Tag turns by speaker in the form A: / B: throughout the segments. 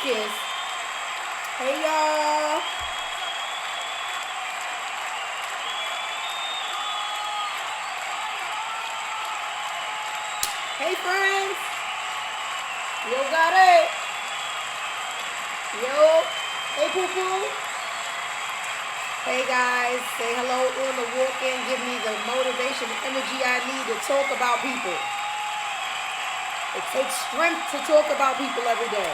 A: focus. Hey, y'all. Hey, friends. Yo, Gotti. Yo. Hey, poo-poo. Hey, guys. Say hello on the walk-in. Give me the motivation and energy I need to talk about people. It takes strength to talk about people every day.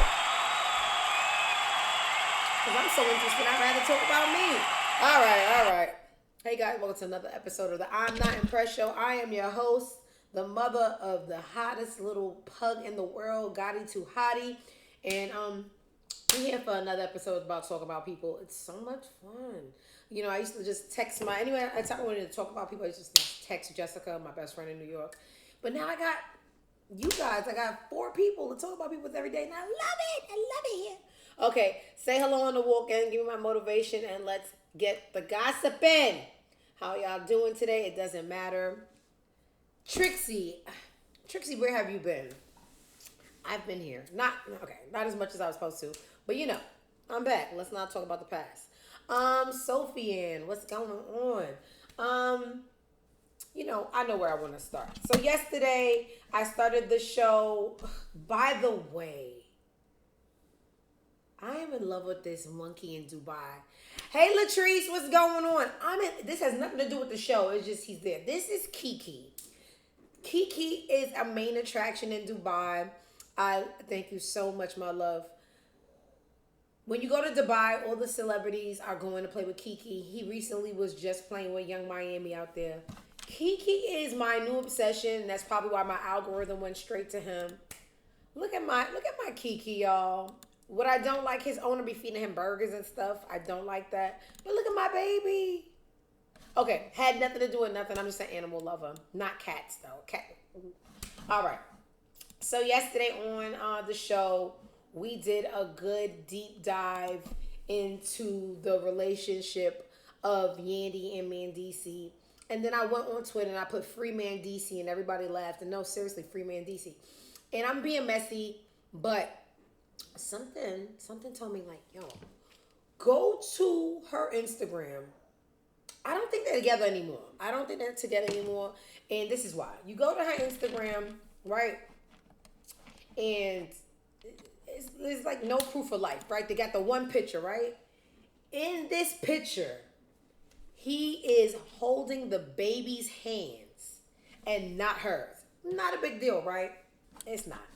A: Because I'm so interested, I'd rather talk about me. All right. Hey, guys. Welcome to another episode of the I'm Not Impressed Show. I am your host, the mother of the hottest little pug in the world, Gotti to Hottie. And we're here for another episode about talking about people. It's so much fun. You know, I used to just text anytime I wanted to talk about people, I used to just text Jessica, my best friend in New York. But now I got you guys. I got 4 people to talk about people with every day, and I love it. I love it here. Okay, say hello on the walk-in, give me my motivation, and let's get the gossiping. How y'all doing today? It doesn't matter. Trixie, where have you been? I've been here. Not as much as I was supposed to, but you know, I'm back. Let's not talk about the past. Sophie Ann, what's going on? You know, I know where I want to start. So yesterday, I started the show. By the way, I am in love with this monkey in Dubai. Hey, Latrice, what's going on? This has nothing to do with the show. It's just he's there. This is Kiki. Kiki is a main attraction in Dubai. I thank you so much, my love. When you go to Dubai, all the celebrities are going to play with Kiki. He recently was just playing with Young Miami out there. Kiki is my new obsession. That's probably why my algorithm went straight to him. Look at my Kiki, y'all. What I don't like, his owner be feeding him burgers and stuff. I don't like that. But look at my baby. Okay, had nothing to do with nothing. I'm just an animal lover. Not cats, though. All right. So yesterday on the show, we did a good deep dive into the relationship of Yandy and Mendeecees. And then I went on Twitter and I put free Mendecees and everybody laughed. And no, seriously, free Mendecees. And I'm being messy, but something told me like, yo, go to her Instagram. I don't think they're together anymore. And this is why. You go to her Instagram, right? And it's like no proof of life, right? They got the one picture, right? In this picture, he is holding the baby's hands and not hers. Not a big deal, right? It's not.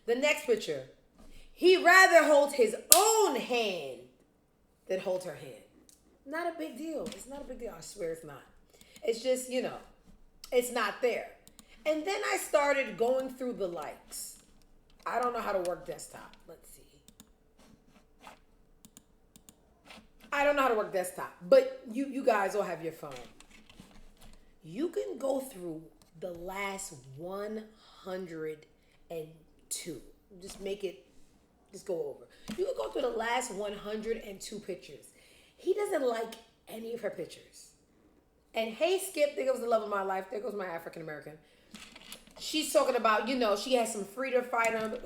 A: The next picture, he rather holds his own hand than hold her hand. Not a big deal. It's not a big deal. I swear it's not. It's just, you know, it's not there. And then I started going through the likes. I don't know how to work desktop. Let's see. I don't know how to work desktop, but you guys all have your phone. You can go through the last 102. Just go over. You can go through the last 102 pictures. He doesn't like any of her pictures. And hey, Skip, there goes the love of my life. There goes my African American. She's talking about, you know, she has some freedom fighter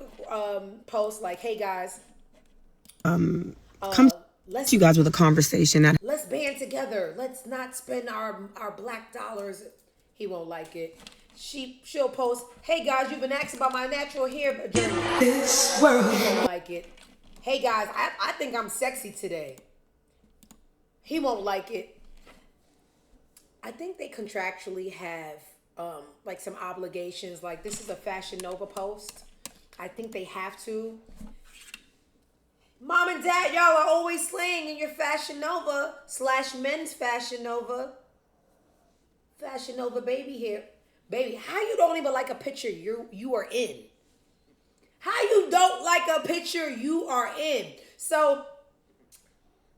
A: posts like, hey guys, come to you guys with a conversation. Let's band together. Let's not spend our black dollars. He won't like it. She'll post, hey guys, you've been asking about my natural hair journey. This world. He won't like it. Hey guys, I think I'm sexy today. He won't like it. I think they contractually have like some obligations. Like this is a Fashion Nova post. I think they have to. Mom and Dad, y'all are always slaying in your Fashion Nova / men's Fashion Nova. Fashion Nova baby here. Baby, how you don't even like a picture you are in? How you don't like a picture you are in? So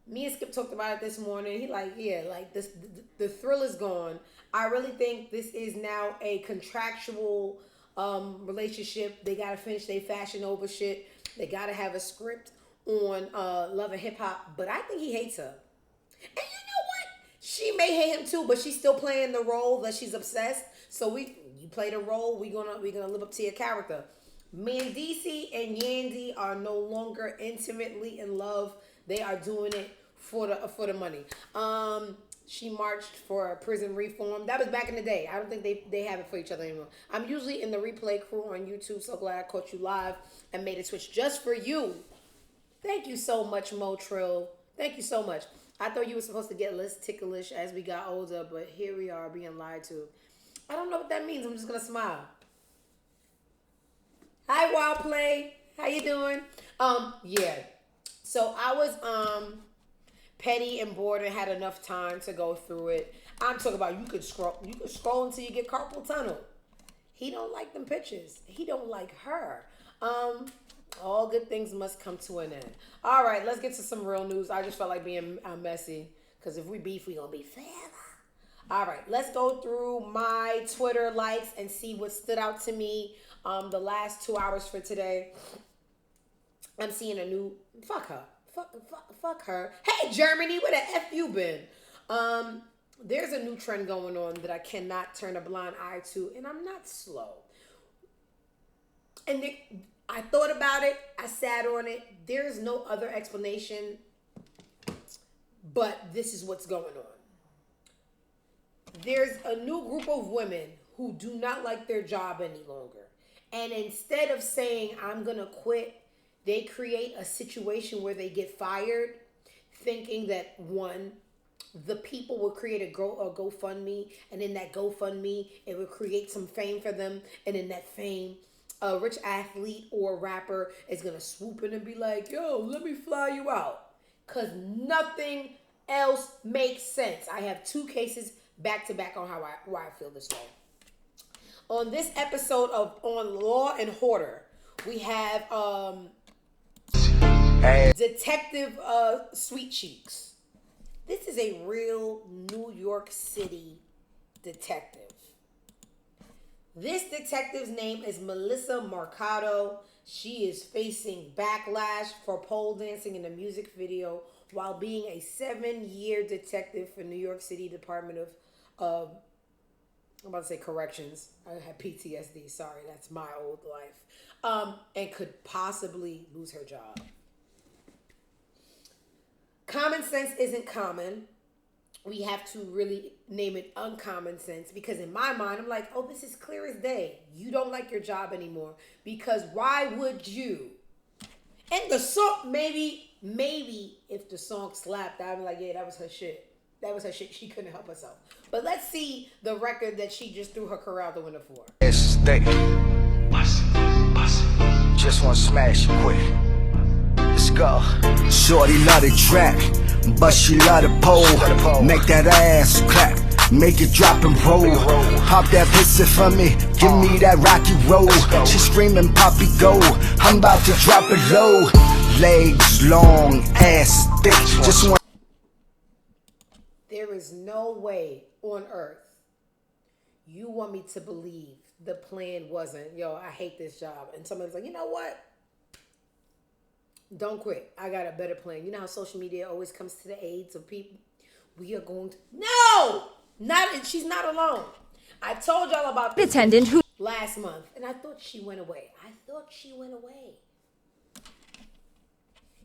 A: me and Skip talked about it this morning. He like, yeah, like this, the thrill is gone. I really think this is now a contractual relationship. They gotta finish their Fashion Nova shit. They gotta have a script on Love and Hip Hop. But I think he hates her. And you know what? She may hate him too, but she's still playing the role that she's obsessed. So you play the role. We gonna live up to your character. Mendeecees and Yandy are no longer intimately in love. They are doing it for the money. She marched for prison reform. That was back in the day. I don't think they have it for each other anymore. I'm usually in the replay crew on YouTube. So glad I caught you live and made it switch just for you. Thank you so much, Motrill. Thank you so much. I thought you were supposed to get less ticklish as we got older, but here we are being lied to. I don't know what that means. I'm just gonna smile. Hi, Wild Play. How you doing? Yeah. So I was petty and bored and had enough time to go through it. I'm talking about you could scroll until you get carpal tunnel. He don't like them pictures. He don't like her. All good things must come to an end. All right, let's get to some real news. I just felt like being messy because if we beef, we gonna be forever. All right, let's go through my Twitter likes and see what stood out to me the last 2 hours for today. I'm seeing a new fuck her. Fuck her. Hey, Germany, where the F you been? There's a new trend going on that I cannot turn a blind eye to, and I'm not slow. And I thought about it. I sat on it. There is no other explanation, but this is what's going on. There's a new group of women who do not like their job any longer. And instead of saying, I'm going to quit, they create a situation where they get fired, thinking that, one, the people will create a GoFundMe, and in that GoFundMe, it will create some fame for them, and in that fame, a rich athlete or rapper is going to swoop in and be like, yo, let me fly you out. Because nothing else makes sense. I have two cases back to back on why I feel this way. On this episode of On Law and Order, we have Detective Sweet Cheeks. This is a real New York City detective. This detective's name is Melissa Mercado. She is facing backlash for pole dancing in a music video while being a 7-year detective for New York City Department of I'm about to say corrections. I had PTSD. Sorry, that's my old life. And could possibly lose her job. Common sense isn't common. We have to really name it uncommon sense, because in my mind, I'm like, oh, this is clear as day. You don't like your job anymore, because why would you? And the song, maybe if the song slapped, I'd be like, yeah, that was her shit. That was her shit. She couldn't help herself. But let's see the record that she just threw her career out the window for.
B: Just want to smash quick. Let's go. Shorty love the track, but she love the pole. Make that ass clap, make it drop and roll. Hop that pussy for me, give me that rocky roll. She screaming, Poppy go, I'm about to drop it low. Legs long, ass thick. Just want.
A: There is no way on earth you want me to believe the plan wasn't, yo, I hate this job. And somebody's like, you know what? Don't quit. I got a better plan. You know how social media always comes to the aid of people? We are going to... No! She's not alone. I told y'all about this
C: attendant who
A: last month, and I thought she went away.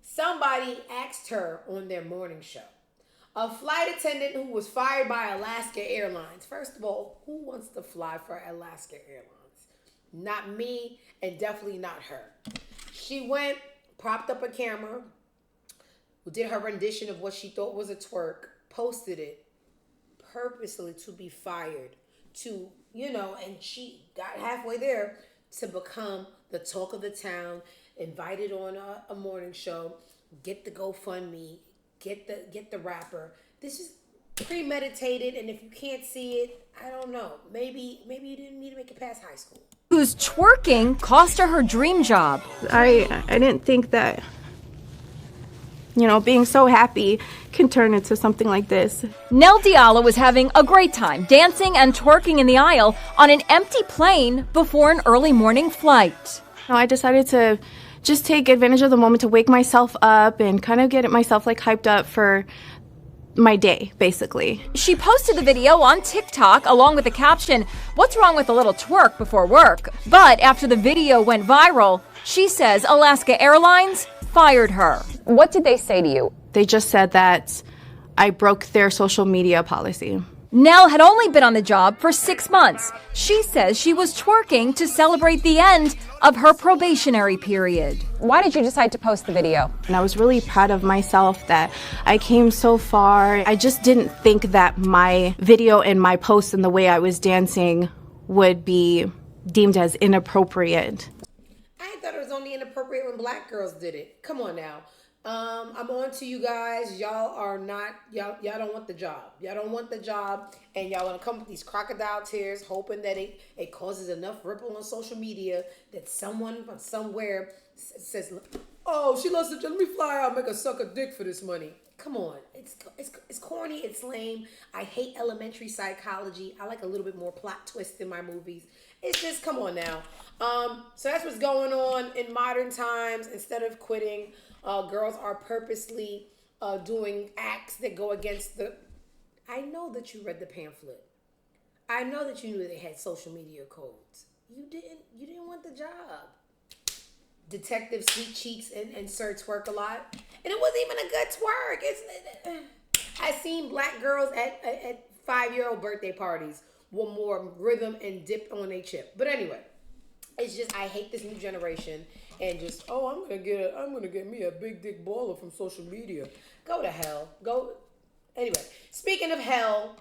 A: Somebody asked her on their morning show. A flight attendant who was fired by Alaska Airlines. First of all, who wants to fly for Alaska Airlines? Not me, and definitely not her. She went, propped up a camera, did her rendition of what she thought was a twerk, posted it purposely to be fired, to, and she got halfway there to become the talk of the town, invited on a morning show, get the GoFundMe, get the rapper. This is premeditated, and if you can't see it, I don't know. Maybe you didn't need to make it past high school.
C: Who's twerking cost her dream job.
D: I didn't think that, being so happy can turn into something like this.
C: Nell Diallo was having a great time dancing and twerking in the aisle on an empty plane before an early morning flight.
D: I decided to just take advantage of the moment to wake myself up and kind of get myself hyped up for my day, basically.
C: She posted the video on TikTok along with the caption, "What's wrong with a little twerk before work?" But after the video went viral, she says Alaska Airlines fired her. What did they say to you?
D: They just said that I broke their social media policy.
C: Nell had only been on the job for 6 months. She says she was twerking to celebrate the end of her probationary period. Why did you decide to post the video?
D: And I was really proud of myself that I came so far. I just didn't think that my video and my post and the way I was dancing would be deemed as inappropriate.
A: I thought it was only inappropriate when black girls did it. Come on now. I'm on to you guys. Y'all are not, y'all don't want the job. Y'all don't want the job, and y'all want to come with these crocodile tears, hoping that it causes enough ripple on social media that someone from somewhere says, "Oh, she loves to let me fly out, make her suck a dick for this money." Come on, it's corny, it's lame. I hate elementary psychology. I like a little bit more plot twist in my movies. It's just, come on now. So that's what's going on in modern times. Instead of quitting, girls are purposely doing acts that go against the... I know that you read the pamphlet. I know that you knew they had social media codes. You didn't want the job. Detective Sweet Cheeks and Sir Twerk a lot. And it wasn't even a good twerk. I seen black girls at 5-year-old birthday parties with more rhythm and dip on their chip. But anyway, it's just, I hate this new generation. And just, oh, I'm gonna get me a big dick baller from social media. Go to hell. Go. Anyway, speaking of hell,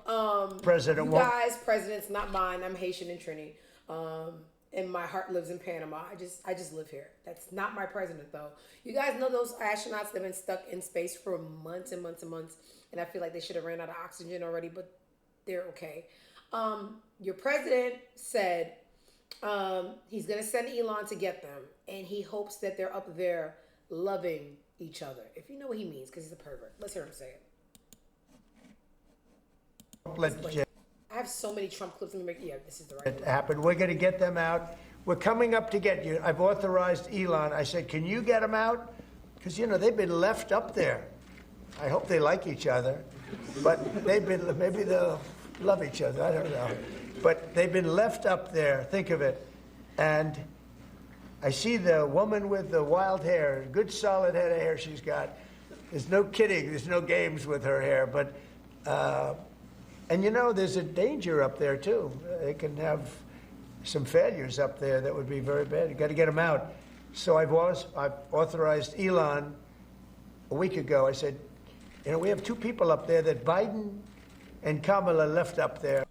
E: President,
A: you guys, presidents, not mine. I'm Haitian and Trini. And my heart lives in Panama. I just live here. That's not my president though. You guys know those astronauts that have been stuck in space for months and months and months, and I feel like they should have ran out of oxygen already, but they're okay. Your president said he's gonna send Elon to get them, and he hopes that they're up there loving each other. If you know what he means, because he's a pervert. Let's hear him say it. I have so many Trump clips. Let me make, yeah, this is the right one.
E: Happened. We're going to get them out. We're coming up to get you. I've authorized Elon. I said, can you get them out? Because, you know, they've been left up there. I hope they like each other, but they've been, maybe they'll love each other. I don't know. But they've been left up there. Think of it. And I see the woman with the wild hair, good solid head of hair she's got. There's no kidding. There's no games with her hair. But, and you know, there's a danger up there too. They can have some failures up there that would be very bad. You got to get them out. So I've authorized Elon a week ago. I said, you know, we have 2 people up there that Biden and Kamala left up there.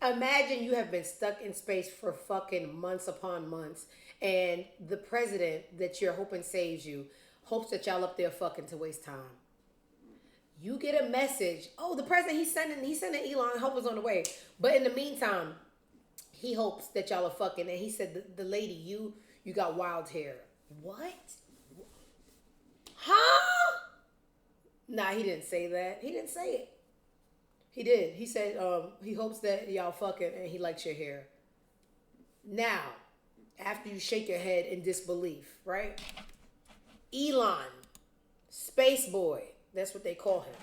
A: Imagine you have been stuck in space for fucking months upon months, and the president that you're hoping saves you hopes that y'all up there fucking to waste time. You get a message. Oh, the president, he's sending Elon, help us on the way. But in the meantime, he hopes that y'all are fucking. And he said, the lady, you got wild hair. What? Huh? Nah, he didn't say that. He didn't say it. He did. He said he hopes that y'all fucking and he likes your hair. Now, after you shake your head in disbelief, right? Elon, Space Boy. That's what they call him.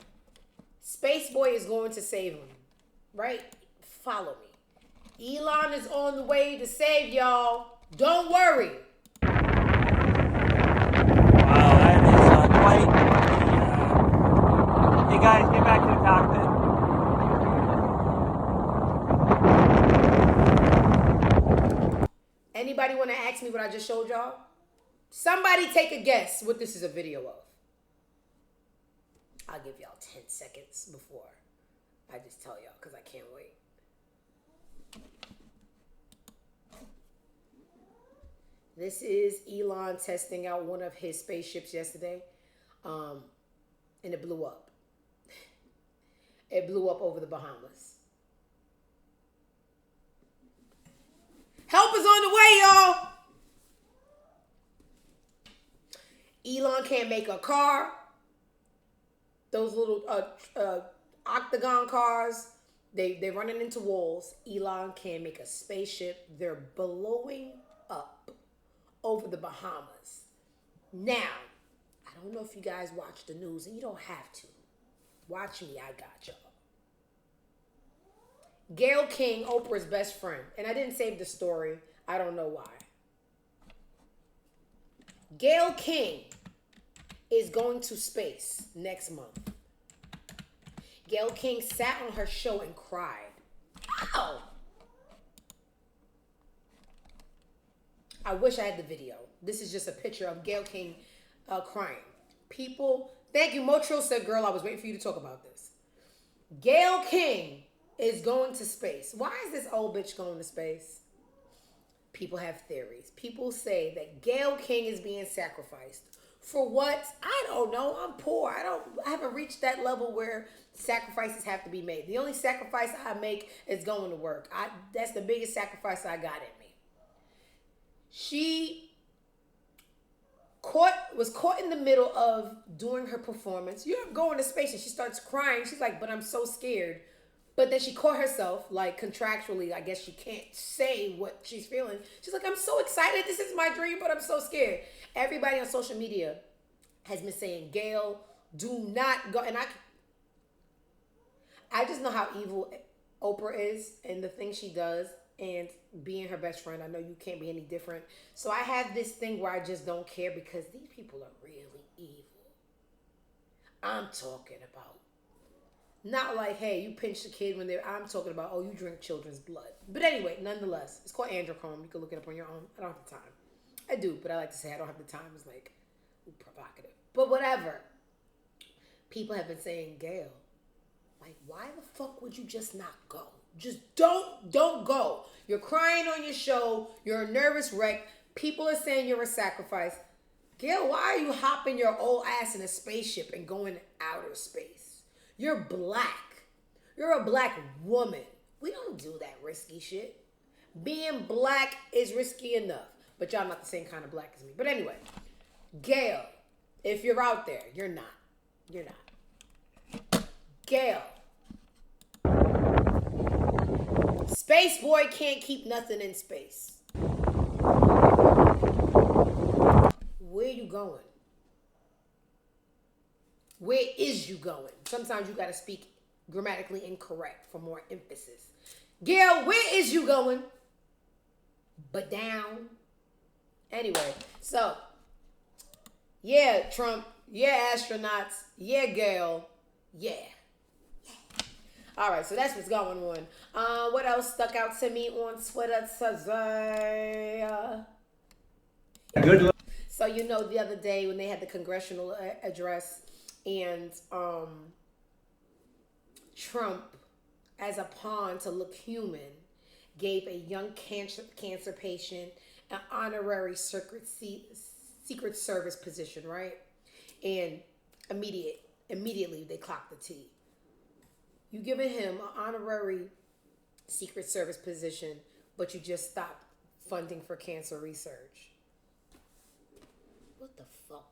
A: Space Boy is going to save him, right? Follow me. Elon is on the way to save y'all. Don't worry.
F: Wow, that is quite... Hey guys, get back to the cockpit.
A: Anybody want to ask me what I just showed y'all? Somebody take a guess what this is a video of. I'll give y'all 10 seconds before I just tell y'all because I can't wait. This is Elon testing out one of his spaceships yesterday, and it blew up. It blew up over the Bahamas. Help is on the way, y'all. Elon can't make a car. Those little octagon cars, they're running into walls. Elon can't make a spaceship. They're blowing up over the Bahamas. Now, I don't know if you guys watch the news, and you don't have to. Watch me, I got y'all. Gale King, Oprah's best friend. And I didn't save the story. I don't know why. Gale King is going to space next month. Gale King sat on her show and cried. Ow! I wish I had the video. This is just a picture of Gale King crying. People, thank you. Motril said, girl, I was waiting for you to talk about this. Gale King is going to space. Why is this old bitch going to space? People have theories. People say that Gale King is being sacrificed. For what? I don't know. I'm poor. I haven't reached that level where sacrifices have to be made. The only sacrifice I make is going to work. That's the biggest sacrifice I got in me. She was caught in the middle of doing her performance. You're going to space, and she starts crying. She's like, but I'm so scared. But then she caught herself, like contractually, I guess she can't say what she's feeling. She's like, I'm so excited. This is my dream, but I'm so scared. Everybody on social media has been saying, Gail, do not go. And I just know how evil Oprah is and the things she does. And being her best friend, I know you can't be any different. So I have this thing where I just don't care because these people are really evil. I'm talking about. Not like, hey, you pinch the kid when they're... I'm talking about, oh, you drink children's blood. But anyway, nonetheless, it's called androchrome. You can look it up on your own. I don't have the time. I do, but I like to say I don't have the time. It's like, provocative. But whatever. People have been saying, Gail, like, why the fuck would you just not go? Just don't go. You're crying on your show. You're a nervous wreck. People are saying you're a sacrifice. Gail, why are you hopping your old ass in a spaceship and going outer space? You're black. You're a black woman. We don't do that risky shit. Being black is risky enough. But y'all not the same kind of black as me. But anyway, Gail, if you're out there, you're not. You're not. Gail. Space boy can't keep nothing in space. Where you going? Where is you going? Sometimes you got to speak grammatically incorrect for more emphasis. Gail, where is you going? But down. Anyway, so, yeah, Trump. Yeah, astronauts. Yeah, Gail. Yeah. All right, so that's what's going on. What else stuck out to me on Twitter today? Good luck. So, you know, the other day when they had the congressional address and Trump, as a pawn to look human, gave a young cancer patient an honorary Secret Service position, right? And immediately they clocked the T. You giving him an honorary Secret Service position, but you just stopped funding for cancer research. What the fuck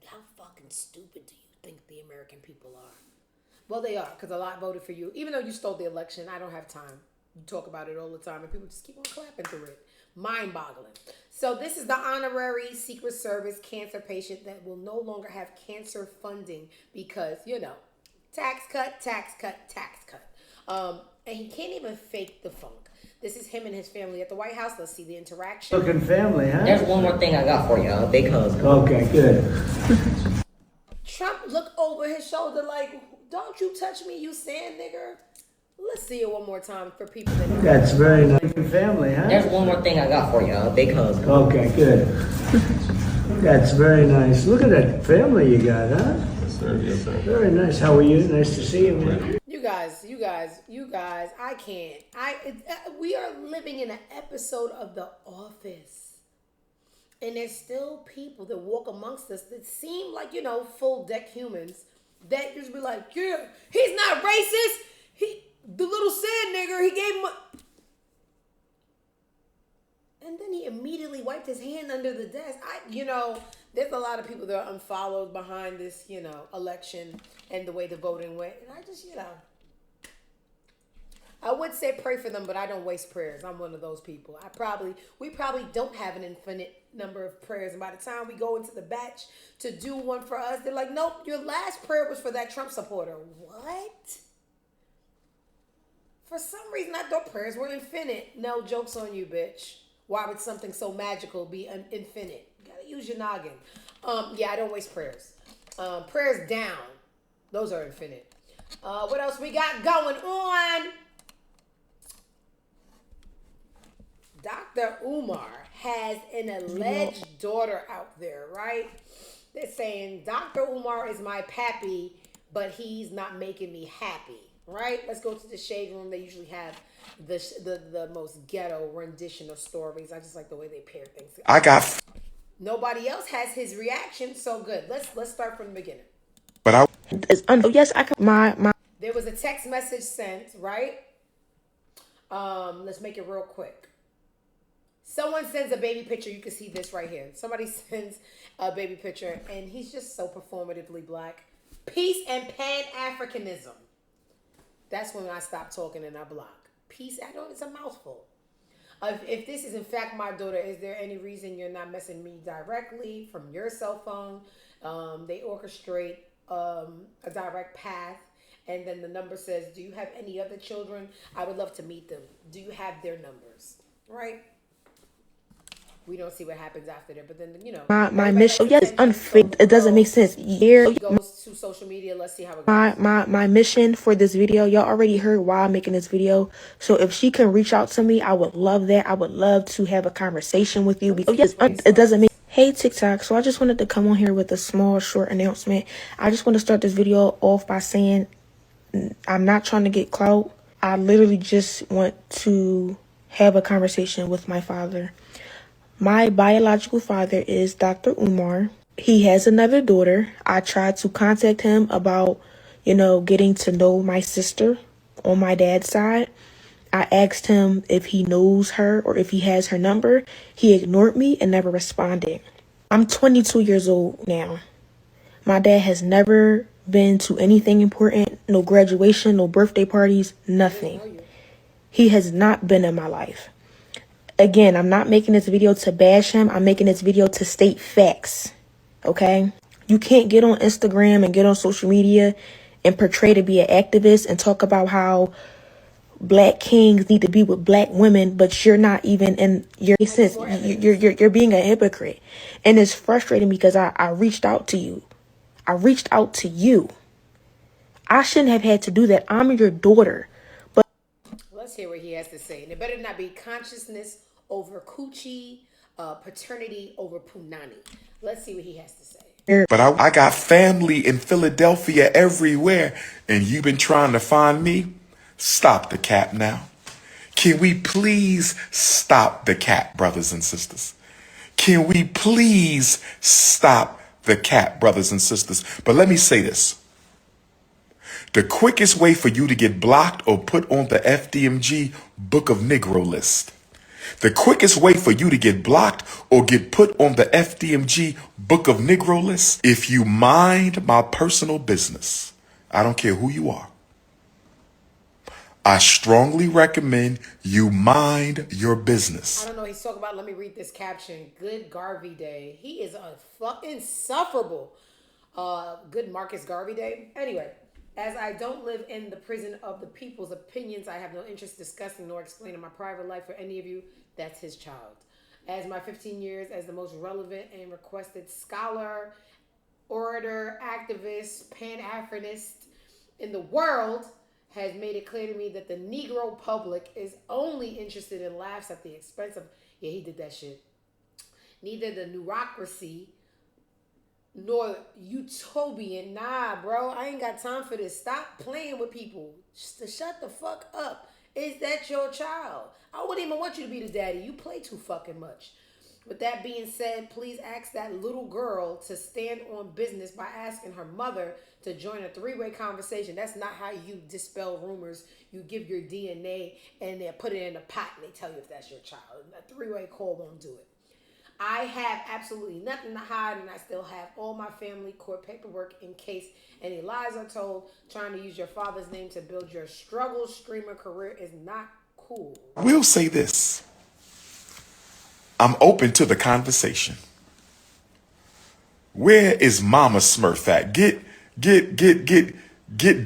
A: how fucking stupid do you think the American people are? Well, they are, because a lot voted for you. Even though you stole the election, I don't have time. You talk about it all the time, and people just keep on clapping through it. Mind-boggling. So this is the honorary Secret Service cancer patient that will no longer have cancer funding because, you know, tax cut. And he can't even fake the funk. This is him and his family at the White House. Let's see the interaction.
G: Looking family, huh?
H: There's one more thing I got for you, a big hug.
G: Okay, good.
A: Trump looked over his shoulder like, don't you touch me, you sand nigger. Let's see it one more time for people that...
G: That's very nice. Looking family, huh?
H: There's one more thing I got for you, a big hug.
G: Okay, good. That's very nice. Look at that family you got, huh?
I: Yes, sir. Yes, sir.
G: Very nice. How are you? Nice to see you, man.
A: You guys, I can't. We are living in an episode of The Office. And there's still people that walk amongst us that seem like, you know, full deck humans that just be like, yeah, he's not racist. The little sand nigger, he gave him and then he immediately wiped his hand under the desk. There's a lot of people that are unfollowed behind this, you know, election and the way the voting went. And I would say pray for them, but I don't waste prayers. I'm one of those people. We probably don't have an infinite number of prayers. And by the time we go into the batch to do one for us, they're like, nope, your last prayer was for that Trump supporter. What? For some reason, I thought prayers were infinite. No, joke's on you, bitch. Why would something so magical be infinite? You gotta use your noggin. Yeah, I don't waste prayers. Prayers down. Those are infinite. What else we got going on? Dr. Umar has an alleged daughter out there, right? They're saying Dr. Umar is my pappy, but he's not making me happy, right? Let's go to the shade room. They usually have the most ghetto rendition of stories. I just like the way they pair things together. Nobody else has his reaction, so good. Let's start from the beginning.
I: But yes, I can.
A: There was a text message sent, right? Let's make it real quick. Someone sends a baby picture. You can see this right here. Somebody sends a baby picture, and he's just so performatively black. Peace and Pan-Africanism. That's when I stop talking and I block. Peace, it's a mouthful. If this is in fact my daughter, is there any reason you're not messaging me directly from your cell phone? They orchestrate a direct path. And then the number says, do you have any other children? I would love to meet them. Do you have their numbers? Right? We don't see what happens after that. But then,
I: my mission, yes, it's unfair. It doesn't make sense.
A: Goes to social media. Let's see how it goes.
I: My mission for this video, y'all already heard why I'm making this video. So if she can reach out to me, I would love that. I would love to have a conversation with you. Yes, it doesn't make. Hey TikTok, so I just wanted to come on here with a small short announcement. I just want to start this video off by saying I'm not trying to get clout. I literally just want to have a conversation with my father. My biological father is Dr. Umar. He has another daughter. I tried to contact him about, getting to know my sister on my dad's side. I asked him if he knows her or if he has her number. He ignored me and never responded. I'm 22 years old now. My dad has never been to anything important, no graduation, no birthday parties, nothing. He has not been in my life. Again, I'm not making this video to bash him. I'm making this video to state facts, okay? You can't get on Instagram and get on social media and portray to be an activist and talk about how black kings need to be with black women, but you're not even in your sense. You're being a hypocrite. And it's frustrating because I reached out to you. I reached out to you. I shouldn't have had to do that. I'm your daughter. But
A: let's hear what he has to say. And it better not be consciousness over coochie, paternity over punani. Let's see what he has to say.
J: But I got family in Philadelphia everywhere, and you've been trying to find me? Stop the cap now. Can we please stop the cap, brothers and sisters? Can we please stop the cap, brothers and sisters? But let me say this. The quickest way for you to get blocked or put on the FDMG Book of Negro list. The quickest way for you to get blocked or get put on the FDMG Book of Negro list, if you mind my personal business. I don't care who you are. I strongly recommend you mind your business.
A: I don't know. He's talking about, let me read this caption. Good Garvey Day. He is a fucking insufferable. Good Marcus Garvey Day. Anyway, as I don't live in the prison of the people's opinions, I have no interest discussing nor explaining my private life for any of you. That's his child. As my 15 years as the most relevant and requested scholar, orator, activist, Pan-Africanist in the world, has made it clear to me that the Negro public is only interested in laughs at the expense of, yeah, he did that shit. Neither the neurocracy nor utopian. Nah, bro, I ain't got time for this. Stop playing with people. Just shut the fuck up. Is that your child? I wouldn't even want you to be the daddy. You play too fucking much. With that being said, please ask that little girl to stand on business by asking her mother to join a three-way conversation. That's not how you dispel rumors. You give your DNA and they put it in a pot and they tell you if that's your child. A three-way call won't do it. I have absolutely nothing to hide, and I still have all my family court paperwork in case any lies are told. Trying to use your father's name to build your struggle streamer career is not cool.
J: We'll say this. I'm open to the conversation. Where is Mama Smurf at? Get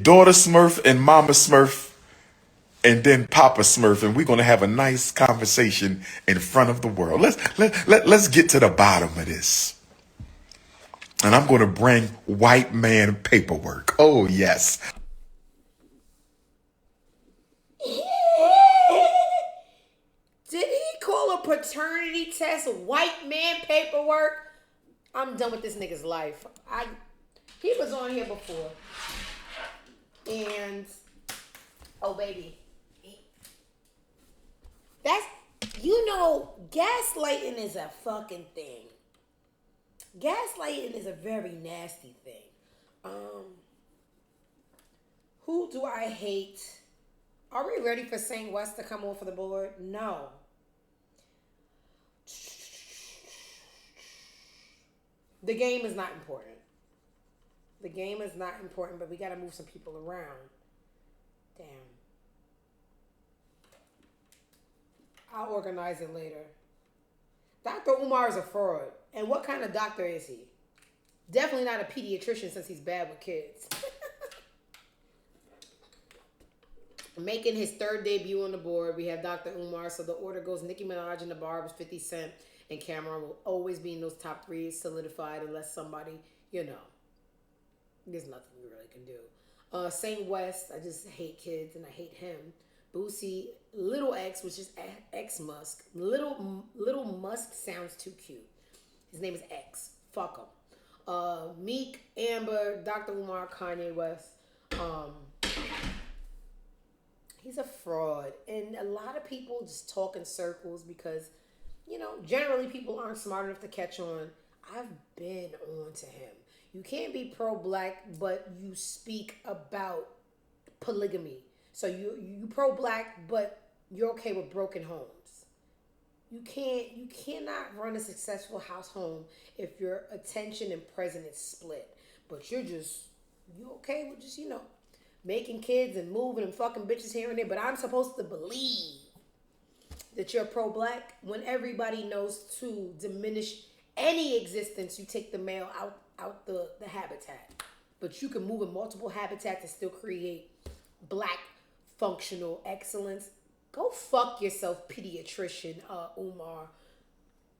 J: daughter Smurf and Mama Smurf and then Papa Smurf, and we're gonna have a nice conversation in front of the world. Let's get to the bottom of this. And I'm gonna bring white man paperwork. Oh yes.
A: Did he call a paternity test white man paperwork? I'm done with this nigga's life. He was on here before. And oh baby. That's, gaslighting is a fucking thing. Gaslighting is a very nasty thing. Who do I hate? Are we ready for St. West to come off of the board? No. The game is not important. The game is not important, but we got to move some people around. Damn. I'll organize it later. Dr. Umar is a fraud. And what kind of doctor is he? Definitely not a pediatrician since he's bad with kids. Making his third debut on the board, we have Dr. Umar. So the order goes Nicki Minaj and the Barbs, 50 Cent, and Cameron will always be in those top three, solidified, unless somebody, there's nothing we really can do. St. West, I just hate kids and I hate him. Boosie, Little X, which is X Musk. Little Musk sounds too cute. His name is X. Fuck him. Meek, Amber, Dr. Umar, Kanye West. He's a fraud. And a lot of people just talk in circles because, generally people aren't smart enough to catch on. I've been on to him. You can't be pro-black, but you speak about polygamy. So you pro-black, but you're okay with broken homes. You cannot run a successful house home if your attention and presence is split. But you okay with just, making kids and moving and fucking bitches here and there. But I'm supposed to believe that you're pro-black when everybody knows to diminish any existence. You take the male out the habitat. But you can move in multiple habitats and still create black functional excellence. Go fuck yourself, pediatrician, Umar.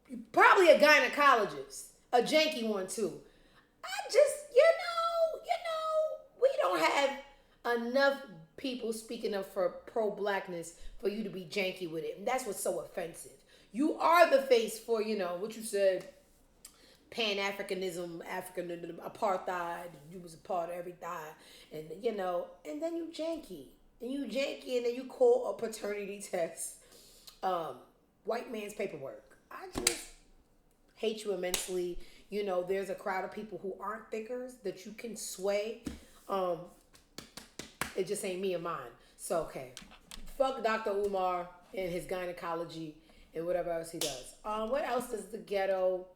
A: You're probably a gynecologist. A janky one, too. I just, we don't have enough people speaking up for pro-blackness for you to be janky with it. And that's what's so offensive. You are the face for, what you said, Pan-Africanism, apartheid. You was a part of everything. And, and then you janky. And then you call a paternity test white man's paperwork. I just hate you immensely. There's a crowd of people who aren't thinkers that you can sway. It just ain't me and mine. So, okay. Fuck Dr. Umar and his gynecology and whatever else he does. What else does the ghetto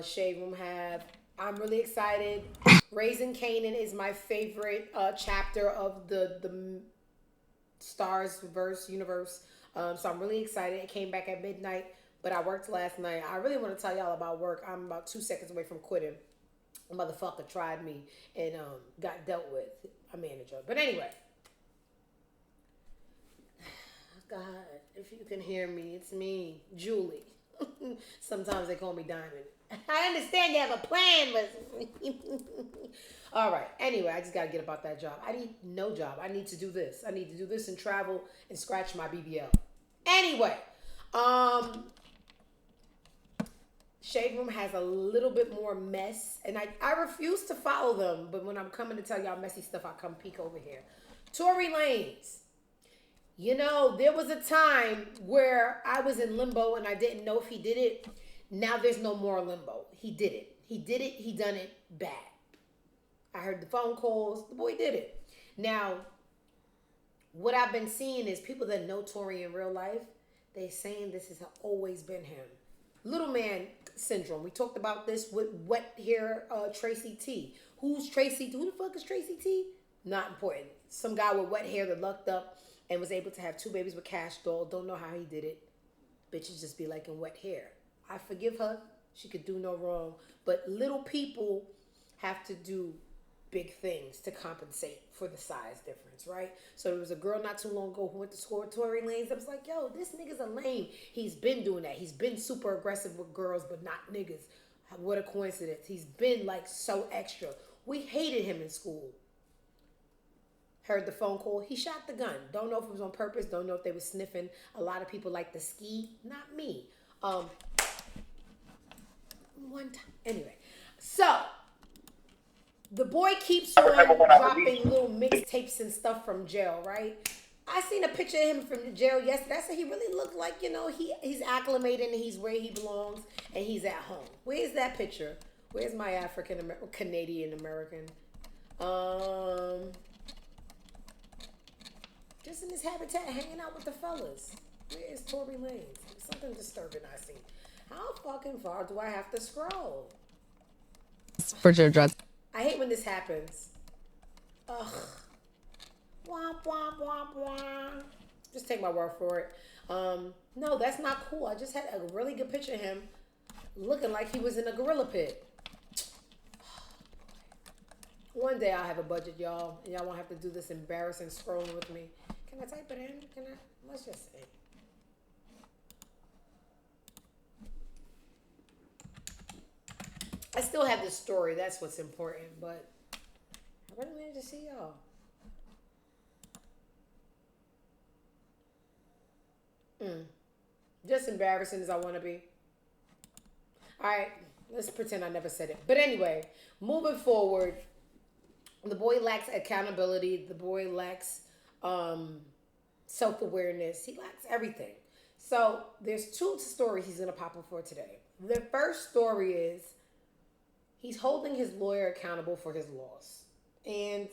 A: shade room have? I'm really excited. Raising Kanan is my favorite chapter of the Stars verse universe. So I'm really excited. It came back at midnight, but I worked last night. I really want to tell y'all about work. I'm about 2 seconds away from quitting. A motherfucker tried me and got dealt with. A manager. But anyway. God, if you can hear me, it's me, Julie. Sometimes they call me Diamond. I understand you have a plan, but all right. Anyway, I just got to get about that job. I need no job. I need to do this. I need to do this and travel and scratch my BBL. Anyway, Shade Room has a little bit more mess, and I refuse to follow them, but when I'm coming to tell y'all messy stuff, I come peek over here. Tory Lanez. There was a time where I was in limbo and I didn't know if he did it. Now there's no more limbo. He did it. He done it bad. I heard the phone calls. The boy did it. Now, what I've been seeing is people that know Tory in real life, they saying this has always been him. Little man syndrome. We talked about this with wet hair Tracy T. Who's Tracy? Who the fuck is Tracy T? Not important. Some guy with wet hair that lucked up and was able to have 2 babies with Cash Doll. Don't know how he did it. Bitches just be liking wet hair. I forgive her. She could do no wrong. But little people have to do big things to compensate for the size difference, right? So there was a girl not too long ago who went to school with Tory Lanez. I was like, yo, this nigga's a lame. He's been doing that. He's been super aggressive with girls, but not niggas. What a coincidence. He's been like so extra. We hated him in school. Heard the phone call. He shot the gun. Don't know if it was on purpose. Don't know if they were sniffing. A lot of people like to ski. Not me. One time. Anyway. So, the boy keeps on dropping little mixtapes and stuff from jail, right? I seen a picture of him from the jail yesterday. I said he really looked like, you know, he's acclimated and he's where he belongs and he's at home. Where's that picture? Where's my Canadian American? Just in his habitat, hanging out with the fellas. Where is Tory Lanez? Something disturbing I see. How fucking far do I have to scroll?
K: For your drugs.
A: I hate when this happens. Ugh. Womp, womp, womp, womp. Just take my word for it. No, that's not cool. I just had a really good picture of him looking like he was in a gorilla pit. One day I'll have a budget, y'all, and y'all won't have to do this embarrassing scrolling with me. Can I type it in? Can I? Let's just see. I still have this story. That's what's important, but I really wanted to see y'all. Just embarrassing as I want to be. All right, let's pretend I never said it. But anyway, moving forward, the boy lacks accountability. The boy lacks self-awareness. He lacks everything. So there's 2 stories he's going to pop up for today. The first story is he's holding his lawyer accountable for his loss. And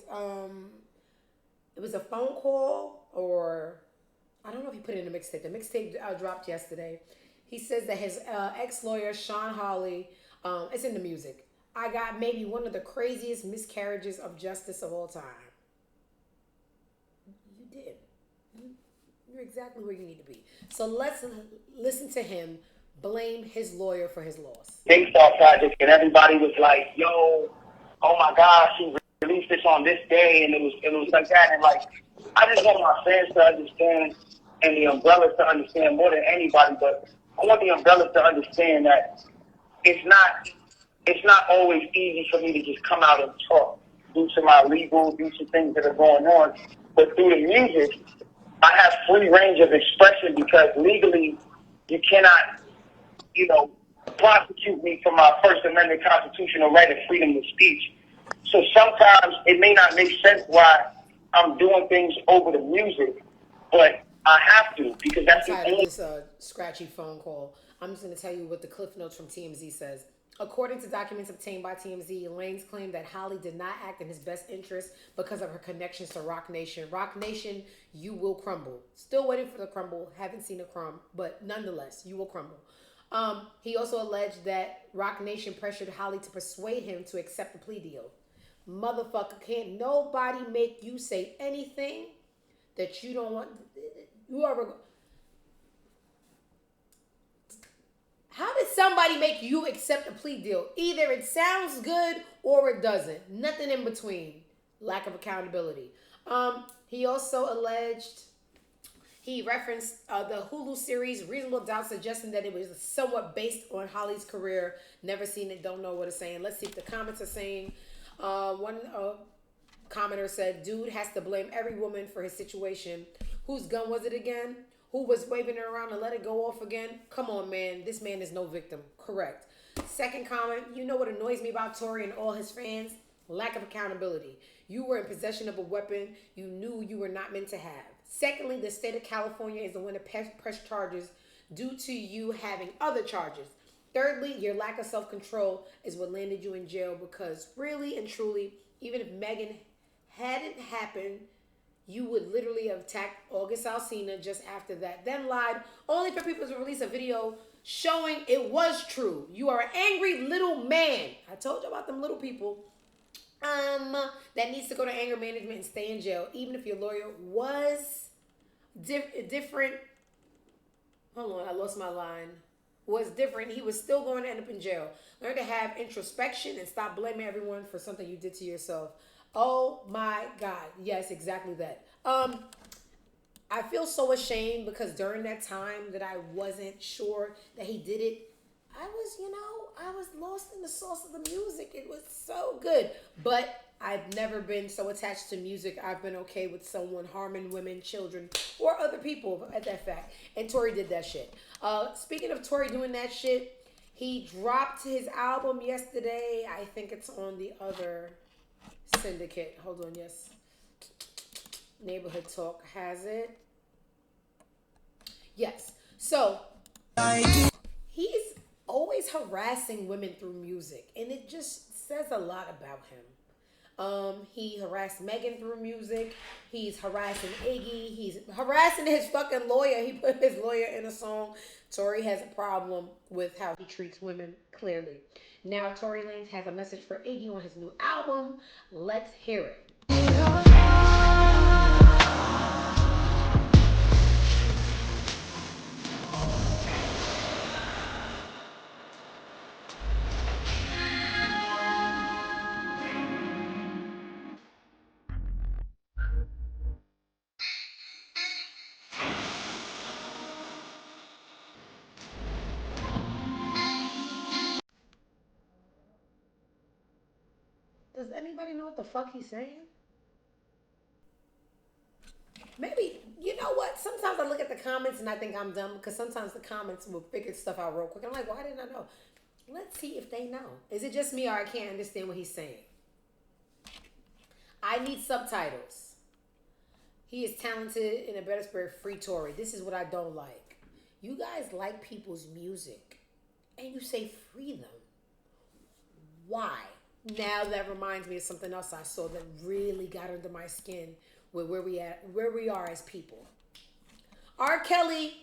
A: it was a phone call, or I don't know if he put it in a mixtape. The mixtape dropped yesterday. He says that his ex-lawyer, Sean Hawley, it's in the music. I got maybe one of the craziest miscarriages of justice of all time. You did. You're exactly where you need to be. So let's listen to him blame his lawyer for his loss.
L: Big Star Project, and everybody was like, yo, oh my gosh, he released this on this day, and it was like that. And like, I just want my fans to understand, and the umbrellas to understand more than anybody, but I want the umbrellas to understand that it's not always easy for me to just come out and talk due to my legal, due to things that are going on. But through the music, I have free range of expression because legally you cannot, prosecute me for my First Amendment constitutional right of freedom of speech. So sometimes it may not make sense why I'm doing things over the music, but I have to because that's the only...
A: This scratchy phone call. I'm just going to tell you what the Cliff Notes from TMZ says. According to documents obtained by TMZ, Lanez claimed that Holly did not act in his best interest because of her connections to Roc Nation. Roc Nation, you will crumble. Still waiting for the crumble. Haven't seen a crumb, but nonetheless, you will crumble. He also alleged that Roc Nation pressured Holly to persuade him to accept the plea deal. Motherfucker, can't nobody make you say anything that you don't want. How did somebody make you accept a plea deal? Either it sounds good or it doesn't. Nothing in between. Lack of accountability. He also alleged, he referenced the Hulu series Reasonable Doubt, suggesting that it was somewhat based on Holly's career. Never seen it, don't know what it's saying. Let's see if the comments are saying. One commenter said, dude has to blame every woman for his situation. Whose gun was it again? Who was waving it around and let it go off again? Come on, man. This man is no victim. Correct. Second comment, you know what annoys me about Tory and all his fans? Lack of accountability. You were in possession of a weapon you knew you were not meant to have. Secondly, the state of California is the one to press charges due to you having other charges. Thirdly, your lack of self-control is what landed you in jail because really and truly, even if Megan hadn't happened, you would literally have attacked August Alsina just after that, then lied, only for people to release a video showing it was true. You are an angry little man. I told you about them little people. That needs to go to anger management and stay in jail, even if your lawyer was different. Hold on, I lost my line. Was different. He was still going to end up in jail. Learn to have introspection and stop blaming everyone for something you did to yourself. Oh my God. Yes, exactly that. I feel so ashamed because during that time that I wasn't sure that he did it, I was lost in the sauce of the music. It was so good. But I've never been so attached to music. I've been okay with someone harming women, children, or other people at that fact. And Tory did that shit. Speaking of Tory doing that shit, he dropped his album yesterday. I think it's on the other syndicate. Hold on, yes. Neighborhood Talk has it. Yes. So, he's always harassing women through music, and it just says a lot about him. He harassed Megan through music. He's harassing Iggy. He's harassing his fucking lawyer. He put his lawyer in a song. Tory has a problem with how he treats women, clearly. Now, Tory Lanez has a message for Iggy on his new album. Let's hear it. Does anybody know what the fuck he's saying? Maybe, you know what? Sometimes I look at the comments and I think I'm dumb because sometimes the comments will figure stuff out real quick. I'm like, why didn't I know? Let's see if they know. Is it just me or I can't understand what he's saying? I need subtitles. He is talented in a better spirit. Free Tory. This is what I don't like. You guys like people's music and you say free them. Why? Now that reminds me of something else I saw that really got under my skin with where we are as people. R. Kelly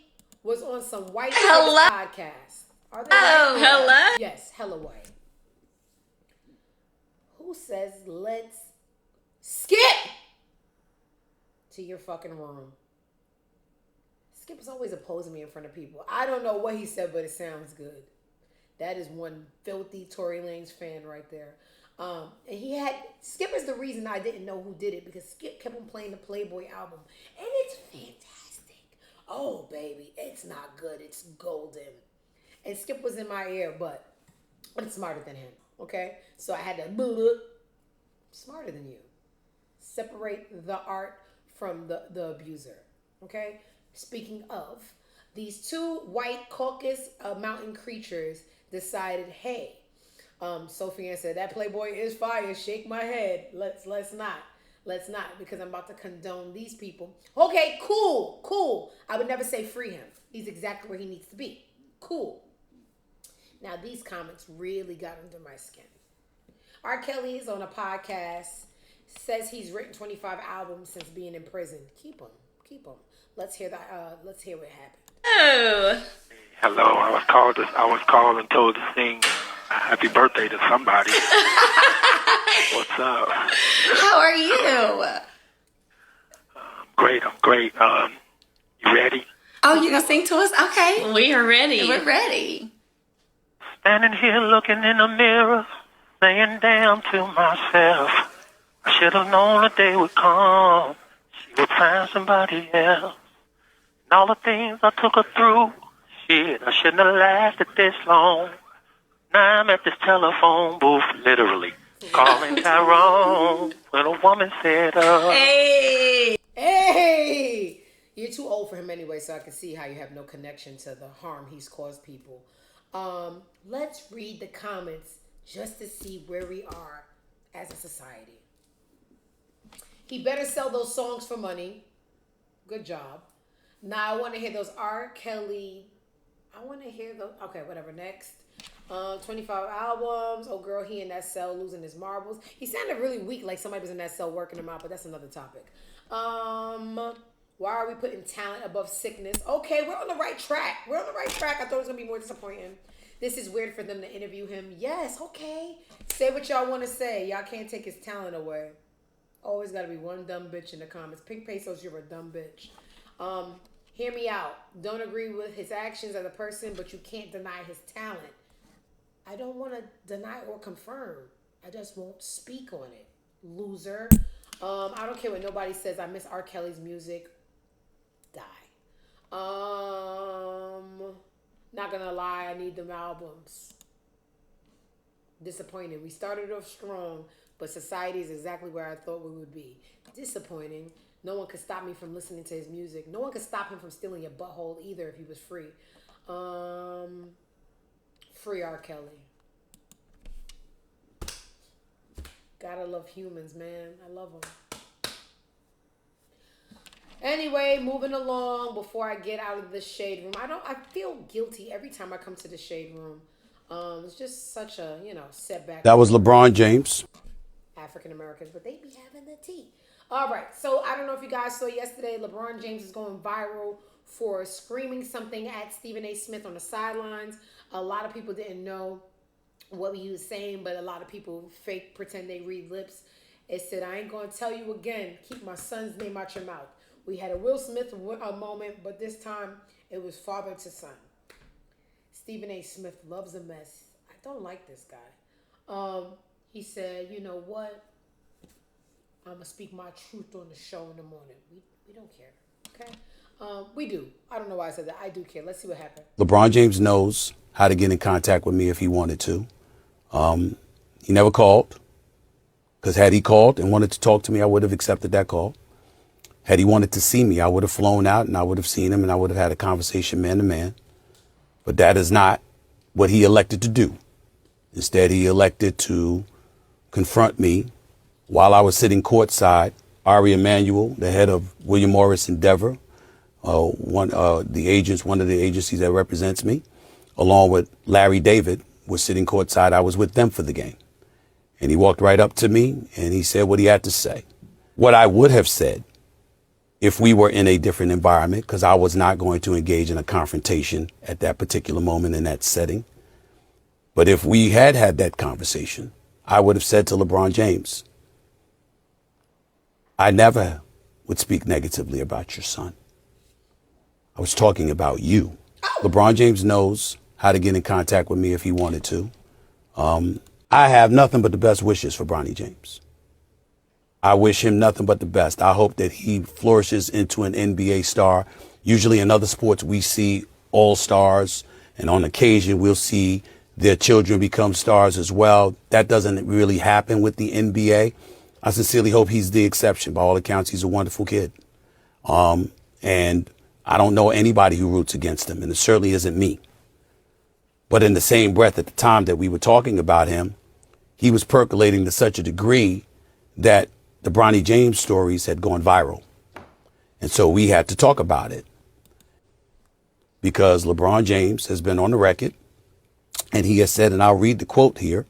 A: was on some white podcast. Are they white?
M: Hello?
A: Yes, hella white. Who says let's skip to your fucking room? Skip is always opposing me in front of people. I don't know what he said, but it sounds good. That is one filthy Tory Lanez fan right there. And Skip is the reason I didn't know who did it because Skip kept on playing the Playboy album. And it's fantastic. Oh, baby, it's not good. It's golden. And Skip was in my ear, but I'm smarter than him, okay? So I had to, smarter than you. Separate the art from the abuser, okay? Speaking of, these two white caucus mountain creatures decided, hey, Sophie Ann said, that Playboy is fire. Shake my head. Let's not. Let's not, because I'm about to condone these people. Okay, cool. I would never say free him. He's exactly where he needs to be. Cool. Now, these comments really got under my skin. R. Kelly is on a podcast, says he's written 25 albums since being in prison. Keep him. Let's hear that. Let's hear what happened.
M: Oh.
N: Hello, I was called and told to sing happy birthday to somebody. What's up?
M: How are you?
N: I'm great. You ready?
M: Oh, you gonna sing to us? Okay.
K: We are ready.
M: We're ready.
N: Standing here looking in the mirror, saying damn to myself. I should have known the day would come. She would find somebody else. And all the things I took her through, shit, I shouldn't have lasted this long. Now I'm at this telephone booth, literally, calling Tyrone when a woman said,
A: Hey! You're too old for him anyway, so I can see how you have no connection to the harm he's caused people. Let's read the comments just to see where we are as a society. He better sell those songs for money. Good job. Now I want to hear those R. Kelly. I want to hear those. Okay, whatever. Next. 25 albums. Oh, girl, he in that cell losing his marbles. He sounded really weak, like somebody was in that cell working him out, but that's another topic. Why are we putting talent above sickness? Okay, we're on the right track. We're on the right track. I thought it was going to be more disappointing. This is weird for them to interview him. Yes, okay. Say what y'all want to say. Y'all can't take his talent away. Always got to be one dumb bitch in the comments. Pink Pesos, you're a dumb bitch. Hear me out. Don't agree with his actions as a person, but you can't deny his talent. I don't want to deny or confirm. I just won't speak on it. Loser. I don't care what nobody says. I miss R. Kelly's music. Die. Not gonna lie, I need them albums. Disappointed. We started off strong, but society is exactly where I thought we would be. Disappointing. No one could stop me from listening to his music. No one could stop him from stealing your butthole either if he was free. Free R. Kelly. Gotta love humans, man. I love them. Anyway, moving along before I get out of the shade room. I feel guilty every time I come to the shade room. It's just such a, setback.
O: That was LeBron James.
A: African Americans, but they be having the tea. All right, so I don't know if you guys saw yesterday, LeBron James is going viral for screaming something at Stephen A. Smith on the sidelines. A lot of people didn't know what he was saying, but a lot of people fake pretend they read lips. It said, I ain't going to tell you again. Keep my son's name out your mouth. We had a Will Smith moment, but this time it was father to son. Stephen A. Smith loves a mess. I don't like this guy. He said, you know what? I'm going to speak my truth on the show in the morning. We don't care, okay? We do. I don't know why I said that. I do care. Let's see what happened.
O: LeBron James knows how to get in contact with me if he wanted to. He never called, because had he called and wanted to talk to me, I would have accepted that call. Had he wanted to see me, I would have flown out and I would have seen him and I would have had a conversation man to man. But that is not what he elected to do. Instead, he elected to confront me while I was sitting courtside. Ari Emanuel, the head of William Morris Endeavor, one of the agencies that represents me, along with Larry David, was sitting courtside. I was with them for the game. And he walked right up to me and he said what he had to say. What I would have said if we were in a different environment, because I was not going to engage in a confrontation at that particular moment in that setting. But if we had had that conversation, I would have said to LeBron James, I never would speak negatively about your son. I was talking about you. LeBron James knows how to get in contact with me if he wanted to. I have nothing but the best wishes for Bronny James. I wish him nothing but the best. I hope that he flourishes into an NBA star. Usually in other sports, we see all stars, and on occasion we'll see their children become stars as well. That doesn't really happen with the NBA. I sincerely hope he's the exception. By all accounts, he's a wonderful kid. And I don't know anybody who roots against him, and it certainly isn't me. But in the same breath, at the time that we were talking about him, he was percolating to such a degree that the Bronny James stories had gone viral. And so we had to talk about it because LeBron James has been on the record and he has said, and I'll read the quote here.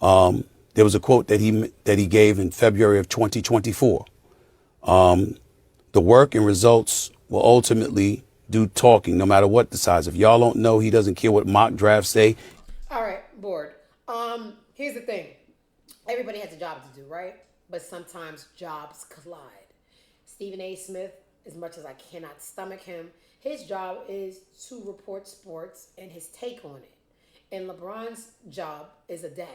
O: There was a quote that he gave in February of 2024. The work and results will ultimately do talking, no matter what the size. If y'all don't know, he doesn't care what mock drafts say.
A: All right, bored. Here's the thing. Everybody has a job to do, right? But sometimes jobs collide. Stephen A. Smith, as much as I cannot stomach him, his job is to report sports and his take on it. And LeBron's job is a dad.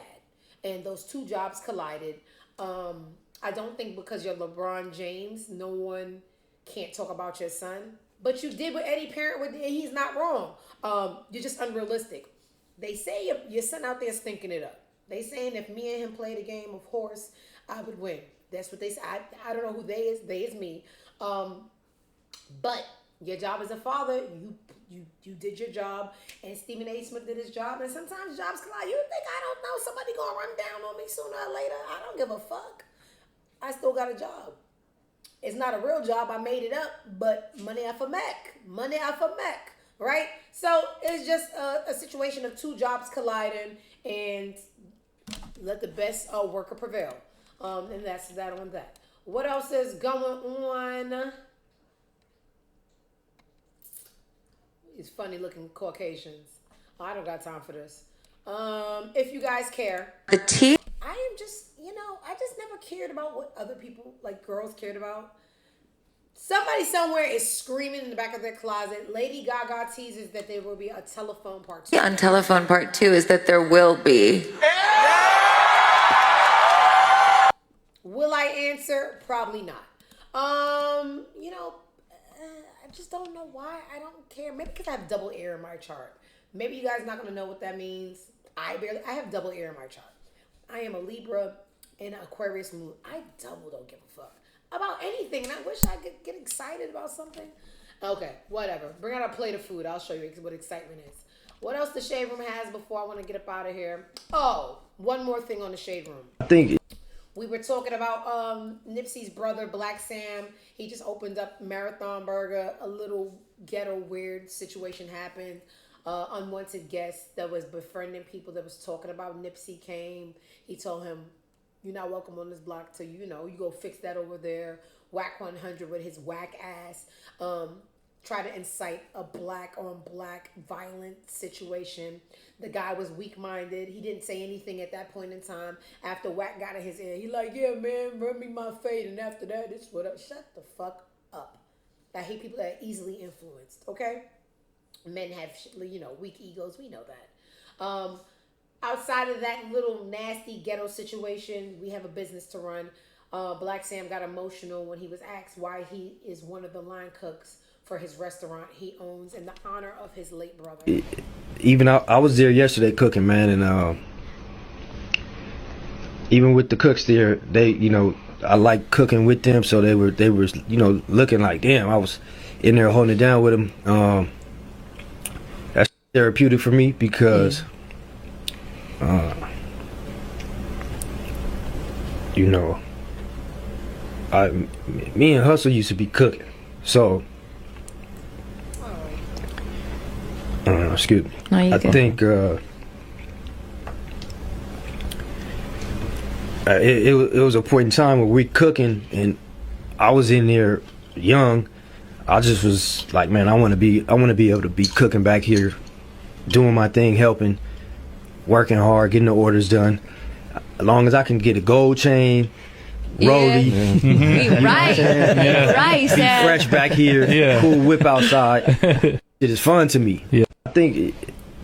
A: And those two jobs collided. I don't think because you're LeBron James, no one can't talk about your son. But you did what any parent would, and he's not wrong. You're just unrealistic. They say your son out there stinking it up. They saying if me and him played a game of horse, I would win. That's what they say. I don't know who they is. They is me. But your job as a father, you did your job, and Stephen A. Smith did his job. And sometimes jobs collide. You think I don't know somebody gonna run down on me sooner or later? I don't give a fuck. I still got a job. It's not a real job. I made it up, but money off a Mac. Money off a Mac, right? So it's just a situation of two jobs colliding, and let the best worker prevail. And that's that on that. What else is going on? these funny looking Caucasians. I don't got time for this. If you guys care.
P: The tea.
A: I am just, I just never cared about what other people, like girls, cared about. Somebody somewhere is screaming in the back of their closet. Lady Gaga teases that there will be a telephone part 2.
P: On telephone part 2 is that there will be.
A: Will I answer? Probably not. I just don't know why I don't care. Maybe because I have double air in my chart. Maybe you guys not gonna know what that means. I have double air in my chart. I am a Libra and an Aquarius moon. I double don't give a fuck about anything, and I wish I could get excited about something. Okay, whatever. Bring out a plate of food. I'll show you what excitement is. What else the Shade Room has before I want to get up out of here? Oh, one more thing on the Shade Room.
Q: I think
A: we were talking about Nipsey's brother, Black Sam. He just opened up Marathon Burger. A little ghetto weird situation happened. Unwanted guest that was befriending people that was talking about Nipsey came. He told him, "You're not welcome on this block till you go fix that over there." Whack 100 with his whack ass. Try to incite a black on black violent situation. The guy was weak-minded. He didn't say anything at that point in time. After Whack got in his ear, he like, "Yeah, man, run me my fade." And after that, it's what up. Shut the fuck up. I hate people that are easily influenced, okay? Men have, weak egos. We know that. Outside of that little nasty ghetto situation, we have a business to run. Black Sam got emotional when he was asked why he is one of the line cooks for his restaurant he owns in the honor of his late brother.
Q: even I was there yesterday cooking, man, and even with the cooks there, they, I like cooking with them, so they were, looking like, damn, I was in there holding it down with them. That's therapeutic for me because, me and Hustle used to be cooking, so. Excuse me.
K: No,
Q: I think it was a point in time where we cooking and I was in there young. I just was like, man, I want to be able to be cooking back here, doing my thing, helping, working hard, getting the orders done. As long as I can get a gold chain, rollie,
C: right,
Q: be fresh back here, cool whip outside. It is fun to me. Yeah. I think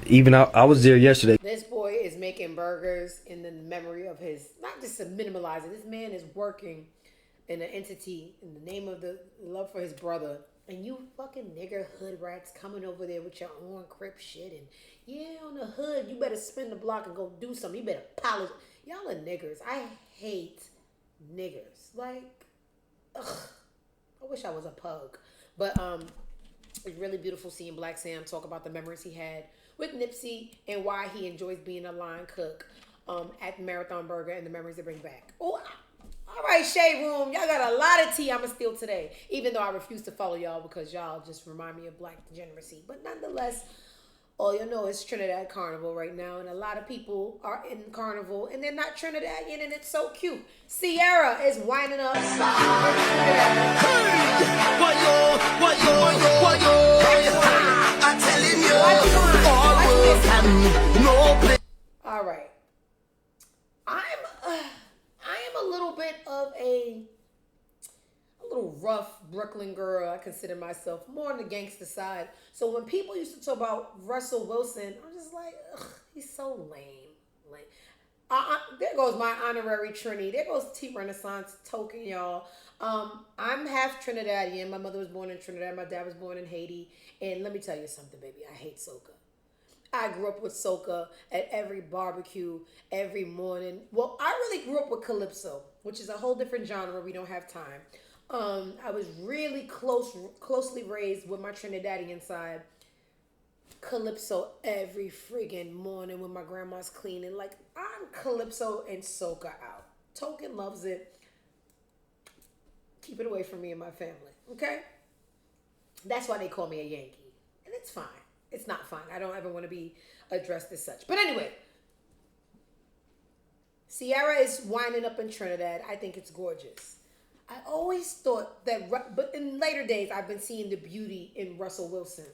Q: even I was there yesterday.
A: This boy is making burgers in the memory of his, not just to minimalize it, this man is working in an entity in the name of the love for his brother. And you fucking nigger hood rats coming over there with your own crip shit. And yeah, on the hood, you better spin the block and go do something. You better polish. Y'all are niggers. I hate niggers. Like, ugh. I wish I was a pug. But, it's really beautiful seeing Black Sam talk about the memories he had with Nipsey and why he enjoys being a line cook at Marathon Burger and the memories they bring back. Oh, all right, Shade Room. Y'all got a lot of tea I'm going to steal today, even though I refuse to follow y'all because y'all just remind me of black degeneracy. But nonetheless, all you know is Trinidad Carnival right now, and a lot of people are in Carnival, and they're not Trinidadian, and it's so cute. Sierra is winding up. All right. I am a little bit of a little rough Brooklyn girl. I consider myself more on the gangster side. So when people used to talk about Russell Wilson, I'm just like, ugh, he's so lame. There goes my honorary Trini. There goes T-Renaissance token, y'all. I'm half Trinidadian. My mother was born in Trinidad. My dad was born in Haiti. And let me tell you something, baby. I hate soca. I grew up with soca at every barbecue, every morning. Well, I really grew up with calypso, which is a whole different genre. We don't have time. I was really closely raised with my Trinidadian side. Calypso every friggin' morning when my grandma's cleaning. Like, I'm calypso and soca out. Token loves it. Keep it away from me and my family, okay? That's why they call me a Yankee. And it's fine. It's not fine. I don't ever want to be addressed as such. But anyway, Sierra is winding up in Trinidad. I think it's gorgeous. I always thought that, but in later days, I've been seeing the beauty in Russell Wilson.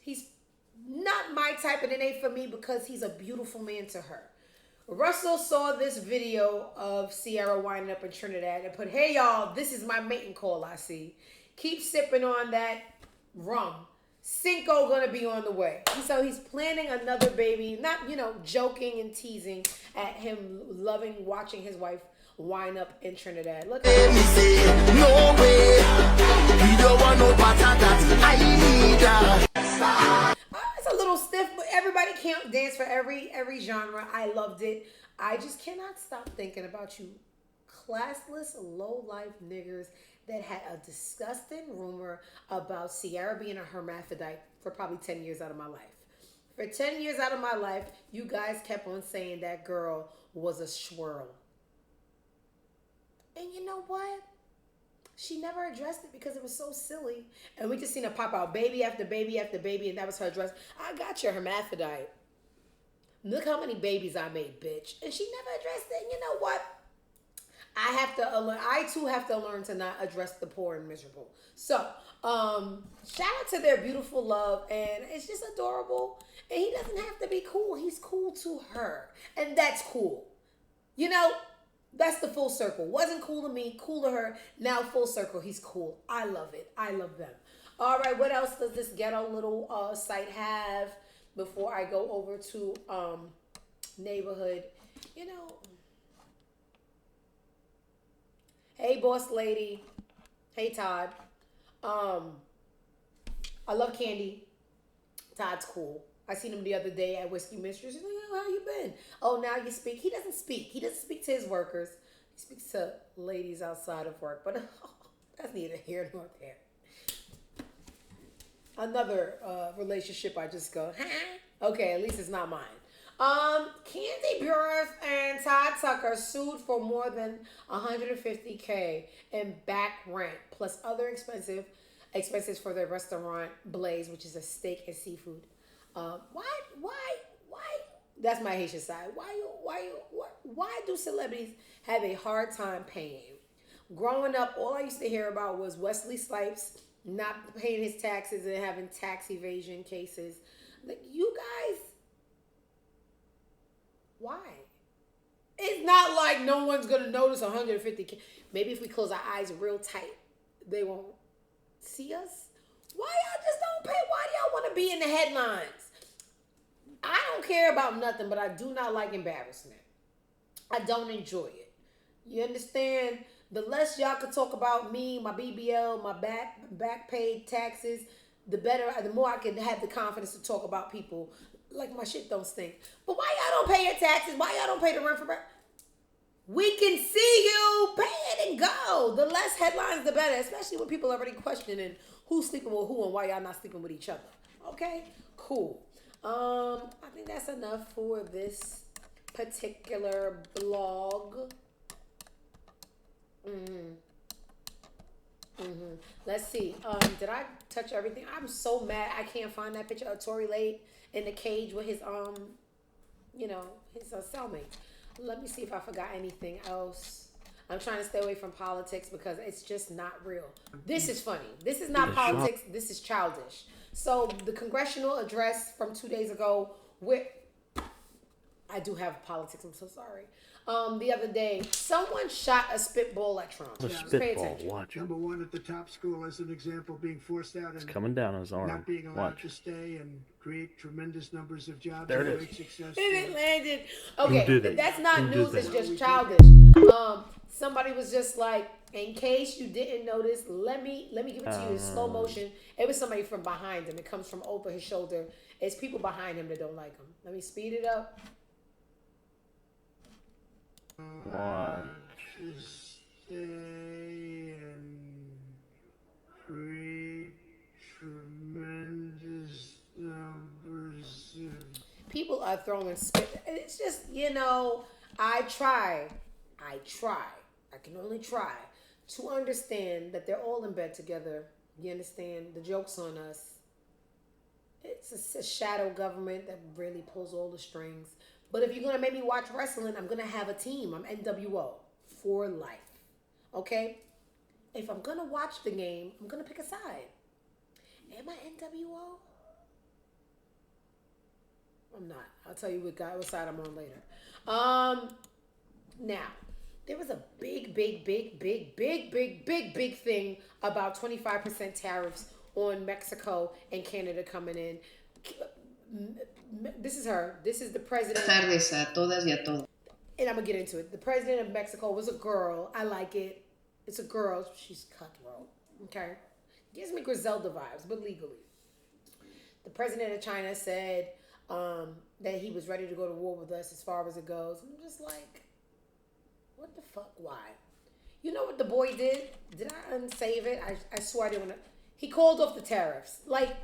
A: He's not my type, and it ain't for me because he's a beautiful man to her. Russell saw this video of Ciara winding up in Trinidad and put, "Hey y'all, this is my mating call I see. Keep sipping on that rum. Cinco gonna be on the way." So he's planning another baby, not, joking and teasing at him loving watching his wife wind up in Trinidad. Look at
B: me say, no way. We don't want no pattern that I need.
A: It's a little stiff, but everybody can't dance for every genre. I loved it. I just cannot stop thinking about you classless, low-life niggers that had a disgusting rumor about Ciara being a hermaphrodite for probably 10 years out of my life. For 10 years out of my life, you guys kept on saying that girl was a swirl. And you know what? She never addressed it because it was so silly. And we just seen her pop out baby after baby after baby, and that was her address. I got your hermaphrodite. Look how many babies I made, bitch. And she never addressed it. And you know what? I too have to learn to not address the poor and miserable. So, shout out to their beautiful love, and it's just adorable. And he doesn't have to be cool. He's cool to her. And that's cool. That's the full circle. Wasn't cool to me, cool to her. Now full circle, he's cool. I love it. I love them. All right, what else does this ghetto little site have before I go over to neighborhood? Hey, boss lady. Hey, Todd. I love Candy. Todd's cool. I seen him the other day at Whiskey Mistress. He's like, "Oh, how you been?" "Oh, now you speak." He doesn't speak. He doesn't speak to his workers. He speaks to ladies outside of work. But that's neither here nor there. Another relationship I just go, okay, at least it's not mine. Candy Burris and Todd Tucker sued for more than $150K in back rent plus other expenses for their restaurant Blaze, which is a steak and seafood. Why? That's my Haitian side. Why do celebrities have a hard time paying? Growing up, all I used to hear about was Wesley Snipes not paying his taxes and having tax evasion cases. Like, you guys, why? It's not like no one's gonna notice $150K. Maybe if we close our eyes real tight, they won't see us. Why y'all just don't pay? Why do y'all want to be in the headlines? I don't care about nothing, but I do not like embarrassment. I don't enjoy it. You understand? The less y'all could talk about me, my BBL, my back paid taxes, the better, the more I can have the confidence to talk about people like my shit don't stink. But why y'all don't pay your taxes? Why y'all don't pay the rent for rent? We can see you. Pay it and go. The less headlines, the better, especially when people are already questioning who's sleeping with who and why y'all not sleeping with each other. Okay? Cool. I think that's enough for this particular blog. Let's see. Did I touch everything? I'm so mad I can't find that picture of Tory Lanez in the cage with his his cellmate. Let me see if I forgot anything else. I'm trying to stay away from politics because it's just not real. This is funny. This is not politics. This is childish. So the congressional address from 2 days ago, I do have politics. I'm so sorry. The other day, someone shot a spitball at Trump.
R: A spitball, watch.
E: Number one at the top school, as an example, being forced out and
R: Coming down his arm.
E: not being allowed
R: Watch.
E: to stay and create tremendous numbers of jobs.
R: There it
E: and
R: is.
E: great success.
A: It landed.
R: Who did
A: Okay,
R: it?
A: that's not
R: Who did
A: news. It's
R: that?
A: just childish. Somebody was just like, in case you didn't notice, let me give it to you in slow motion. It was somebody from behind him. It comes from over his shoulder. It's people behind him that don't like him. Let me speed it up.
E: Stay and create tremendous numbers of
A: People are throwing spit. It's just, I try. I can only try to understand that they're all in bed together. You understand? The joke's on us. It's a shadow government that really pulls all the strings. But if you're going to make me watch wrestling, I'm going to have a team. I'm NWO for life. Okay? If I'm going to watch the game, I'm going to pick a side. Am I NWO? I'm not. I'll tell you what side I'm on later. Now, there was a big thing about 25% tariffs on Mexico and Canada coming in. This is her. This is the president.
S: Buenas tardes a todas y a todos.
A: And I'm going to get into it. The president of Mexico was a girl. I like it. It's a girl. She's cutthroat. Okay? Gives me Griselda vibes, but legally. The president of China said that he was ready to go to war with us as far as it goes. I'm just like, what the fuck? Why? You know what the boy did? Did I unsave it? I swear I didn't want to. He called off the tariffs. Like,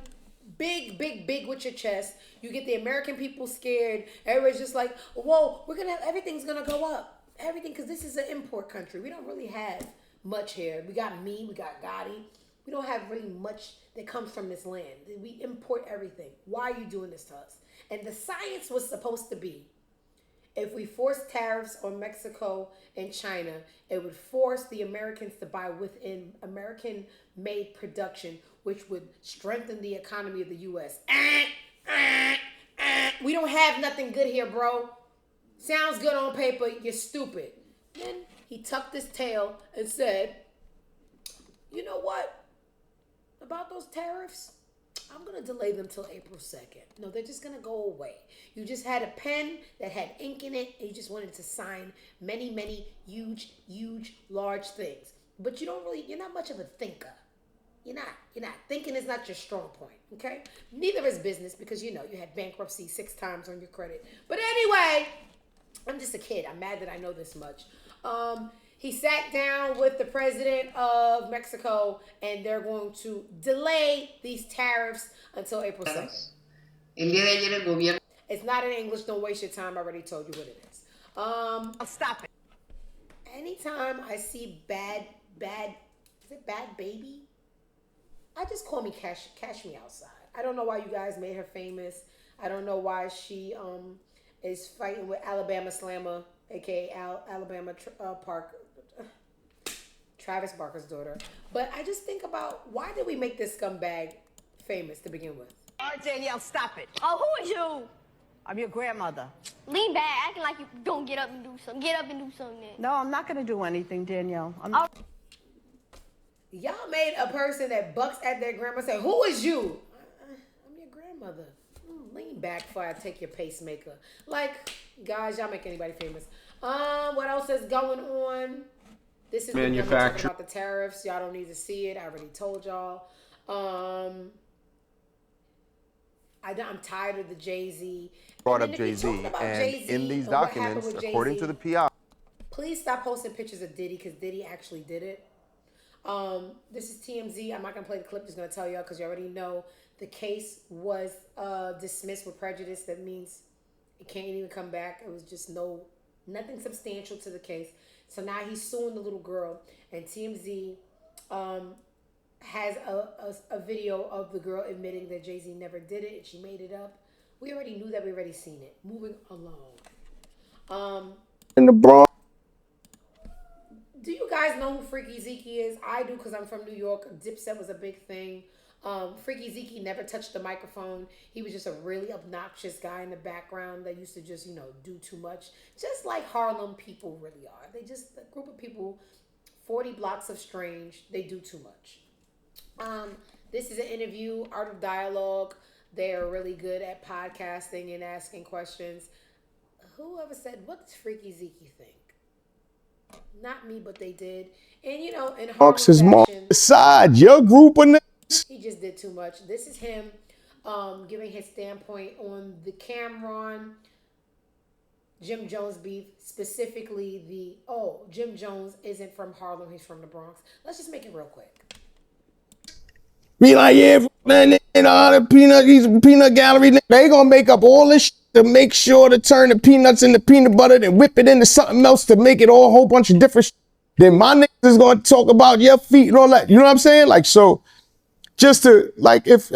A: big with your chest. You get the American people scared. Everybody's just like, whoa, everything's going to go up. Everything, because this is an import country. We don't really have much here. We got we got Gotti. We don't have really much that comes from this land. We import everything. Why are you doing this to us? And the science was supposed to be, if we force tariffs on Mexico and China, it would force the Americans to buy within American-made production, which would strengthen the economy of the U.S. We don't have nothing good here, bro. Sounds good on paper. You're stupid. Then he tucked his tail and said, you know what? About those tariffs, I'm going to delay them till April 2nd. No, they're just going to go away. You just had a pen that had ink in it, and you just wanted to sign many, huge, large things. But you're not much of a thinker. You're not. Thinking is not your strong point, okay? Neither is business, because, you had bankruptcy 6 times on your credit. But anyway, I'm just a kid. I'm mad that I know this much. He sat down with the president of Mexico, and they're going to delay these tariffs until April 2nd.
S: El día de ayer el gobierno.
A: It's not in English. Don't waste your time. I already told you what it is.
T: I'll stop it.
A: Anytime I see bad, is it Bad Baby? I just call me Cash Me Outside. I don't know why you guys made her famous. I don't know why she is fighting with Alabama Slammer, a.k.a. Alabama Travis Barker's daughter. But I just think about, why did we make this scumbag famous to begin with?
T: All right, Danielle, stop it.
U: Oh, who is you?
T: I'm your grandmother.
U: Lean back, acting like you don't get up and do something. Get up and do something then.
T: No, I'm not going to do anything, Danielle.
A: Y'all made a person that bucks at their grandma say, who is you? I'm your grandmother. Lean back before I take your pacemaker. Like, guys, y'all make anybody famous. What else is going on? This is manufacturing about the tariffs. Y'all don't need to see it. I already told y'all. I'm tired of the Jay-Z.
V: Brought up Jay-Z, and in these documents, according to the PI.
A: Please stop posting pictures of Diddy, because Diddy actually did it. This is TMZ. I'm not going to play the clip. Just going to tell y'all, because you already know the case was dismissed with prejudice. That means it can't even come back. It was just nothing substantial to the case. So now he's suing the little girl, and TMZ has a video of the girl admitting that Jay-Z never did it and she made it up. We already knew that. We already seen it. Moving along.
V: In the Bronx.
A: Do you guys know who Freaky Zeke is? I do, because I'm from New York. Dipset was a big thing. Freaky Zeke never touched the microphone. He was just a really obnoxious guy in the background that used to just, do too much. Just like Harlem people really are. They just, a group of people, 40 blocks of strange, they do too much. This is an interview, Art of Dialogue. They are really good at podcasting and asking questions. Whoever said, what does Freaky Zeke think? Not me, but they did. And, in Harlem fashion,
V: side, your group of niggas.
A: He just did too much. This is him giving his standpoint on the Cameron Jim Jones beef, specifically Jim Jones isn't from Harlem, he's from the Bronx. Let's just make it real quick.
V: Be like, yeah, man, and all the peanut, he's a peanut gallery. They gonna make up all this shit to make sure to turn the peanuts into peanut butter and whip it into something else to make it all a whole bunch of different shit. Then my niggas is gonna talk about your feet and all that. You know what I'm saying? Like, so just to, like, that's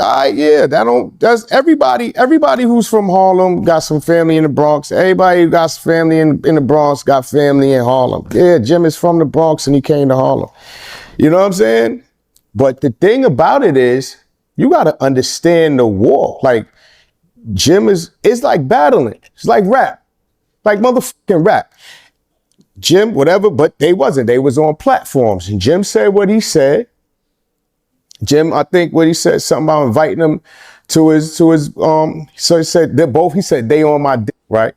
V: everybody who's from Harlem got some family in the Bronx. Everybody who got some family in the Bronx got family in Harlem. Yeah, Jim is from the Bronx and he came to Harlem. You know what I'm saying? But the thing about it is, You got to understand the war. Like, Jim it's like battling. It's like rap. Like motherfucking rap. Jim, whatever, but they wasn't. They was on platforms. And Jim said what he said. Jim, I think what he said, something about inviting him to his, so he said, he said, they on my dick, right?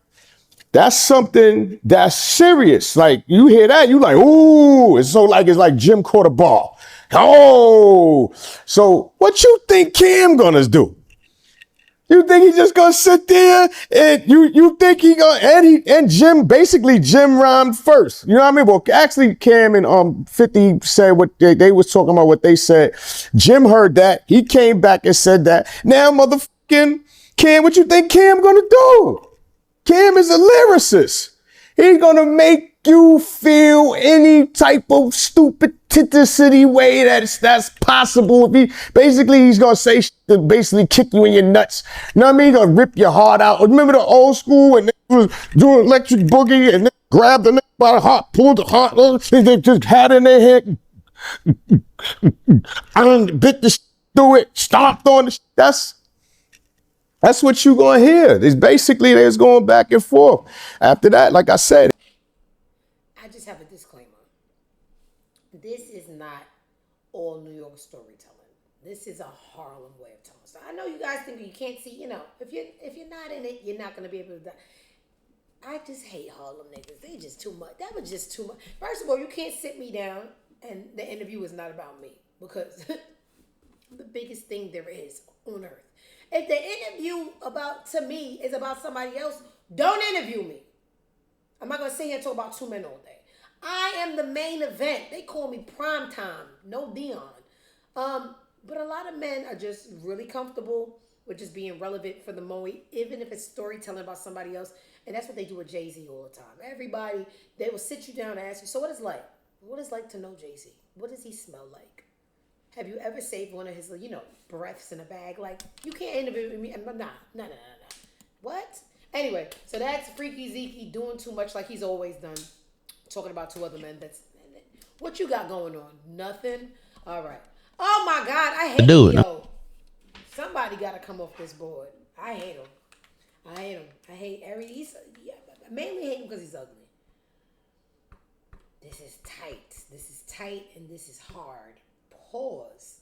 V: That's something that's serious. Like, you hear that, you like, ooh, it's like Jim caught a ball. Oh, so what you think Cam gonna do? You think he just gonna sit there and you think he gonna, and Jim rhymed first. You know what I mean? Well, actually Cam and 50 said what they was talking about what they said. Jim heard that. He came back and said that. Now motherfucking Cam, what you think Cam gonna do? Cam is a lyricist. He's gonna make you feel any type of stupidity way that's possible. He's gonna say shit to basically kick you in your nuts. You know what I mean? He's gonna rip your heart out. Remember the old school when they was doing electric boogie and they grabbed the nigga by the heart, pulled the heart, and they just had it in their head, and bit the shit through it, stomped on the shit. That's what you gonna hear. It's basically they was going back and forth. After that, like I said,
A: I just have a disclaimer. This is not all New York storytelling. This is a Harlem way of telling story. I know you guys think you can't see, if you're not in it, you're not gonna be able to. I just hate Harlem niggas. They just too much. That was just too much. First of all, you can't sit me down and the interview is not about me because I'm the biggest thing there is on earth. If the interview to me is about somebody else, don't interview me. I'm not going to sit here and talk about two men all day. I am the main event. They call me prime time. No Dion. But a lot of men are just really comfortable with just being relevant for the moment, even if it's storytelling about somebody else. And that's what they do with Jay-Z all the time. Everybody, they will sit you down and ask you, so what is like? What is it like to know Jay-Z? What does he smell like? Have you ever saved one of his, breaths in a bag? Like, you can't interview me. Nah. What? Anyway, so that's Freaky Zeke doing too much like he's always done. Talking about two other men. What you got going on? Nothing? All right. Oh, my God. I hate him. Somebody got to come off this board. I hate him. I hate I mainly hate him because he's ugly. This is tight and this is hard. Pause.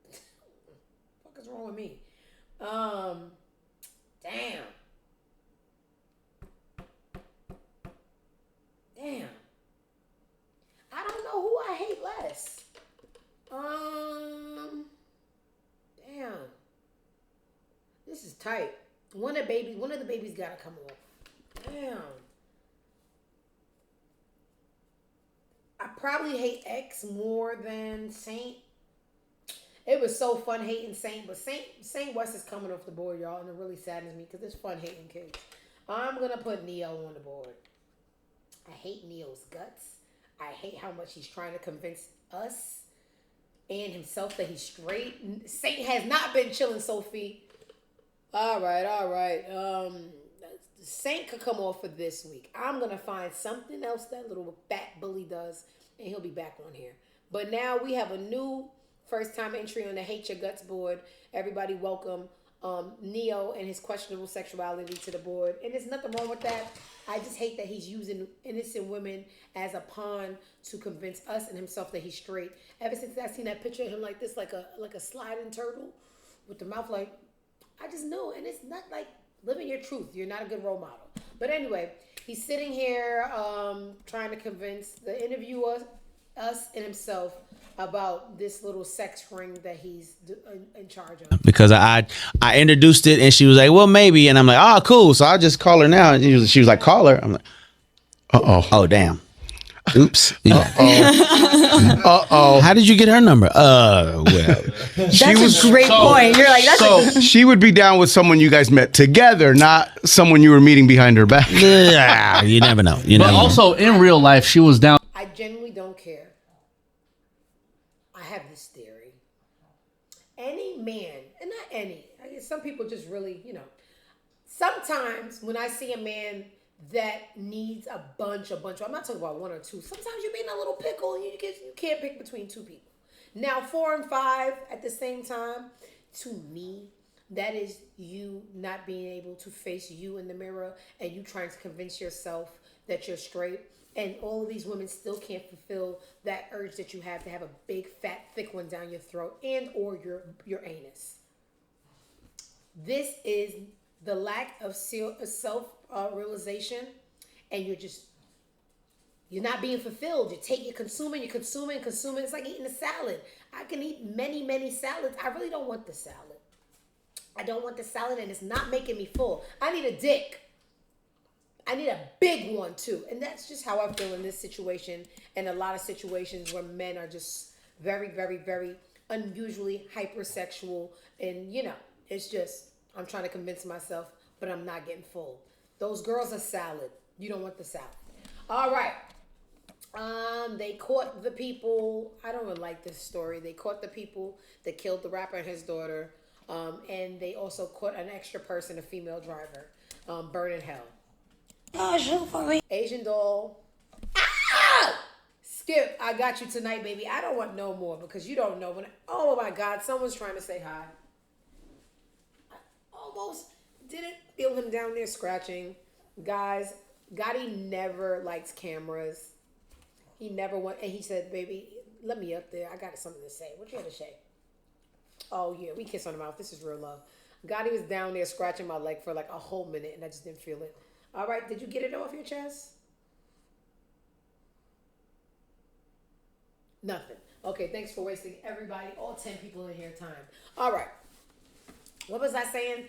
A: What the fuck is wrong with me? Damn. I don't know who I hate less. Damn. This is tight. One of the babies gotta come off. Damn. I probably hate X more than Saint. It was so fun hating Saint, but Saint West is coming off the board, y'all, and it really saddens me because it's fun hating kids. I'm gonna put Neo on the board. I hate Neo's guts. I hate how much he's trying to convince us and himself that he's straight. Saint has not been chilling, Sophie. All right. Saint could come off for this week. I'm going to find something else that little fat bully does, and he'll be back on here. But now we have a new first-time entry on the Hate Your Guts board. Everybody welcome Neo and his questionable sexuality to the board. And there's nothing wrong with that. I just hate that he's using innocent women as a pawn to convince us and himself that he's straight. Ever since I seen that picture of him like this, like a sliding turtle with the mouth like, I just knew. And it's not like living your truth. You're not a good role model. But anyway, he's sitting here trying to convince the interviewer, us and himself about this little sex ring that he's in charge of.
D: Because I introduced it and she was like, well, maybe. And I'm like, oh, cool. So I'll just call her now. And she was like, call her. I'm like, uh-oh. Oh, damn. Oops. Yeah. Uh-oh. How did you get her number? Well.
F: That's a great point. You're like, she would be down with someone you guys met together, not someone you were meeting behind her back.
D: Yeah, you never know.
W: But also in real life, she was down.
A: I genuinely don't care. I have this theory. Any man, and not any, I guess some people just really, sometimes when I see a man that needs a bunch, I'm not talking about one or two. Sometimes you're being a little pickle and you can't pick between two people. Now, 4 and 5 at the same time, to me, that is you not being able to face you in the mirror and you trying to convince yourself that you're straight. And all of these women still can't fulfill that urge that you have to have a big, fat, thick one down your throat and or your anus. This is the lack of self-realization, and you're not being fulfilled. You're consuming. It's like eating a salad. I can eat many, many salads. I really don't want the salad. I don't want the salad, and it's not making me full. I need a dick. I need a big one, too. And that's just how I feel in this situation and a lot of situations where men are just very, very, very unusually hypersexual. And, it's just, I'm trying to convince myself, but I'm not getting full. Those girls are salad. You don't want the salad. All right. They caught the people. I don't really like this story. They caught the people that killed the rapper and his daughter. And they also caught an extra person, a female driver, burning hell. Oh, shoot for me. Asian doll. Ah! Skip, I got you tonight, baby. I don't want no more because you don't know when. Oh my God, someone's trying to say hi. I almost didn't feel him down there scratching. Guys, Gotti never likes cameras. He never went, and he said, baby, let me up there. I got something to say. What you got to say? Oh, yeah, we kiss on the mouth. This is real love. Gotti was down there scratching my leg for like a whole minute, and I just didn't feel it. All right, did you get it off your chest? Nothing. Okay, thanks for wasting everybody, all 10 people in here time. All right. What was I saying?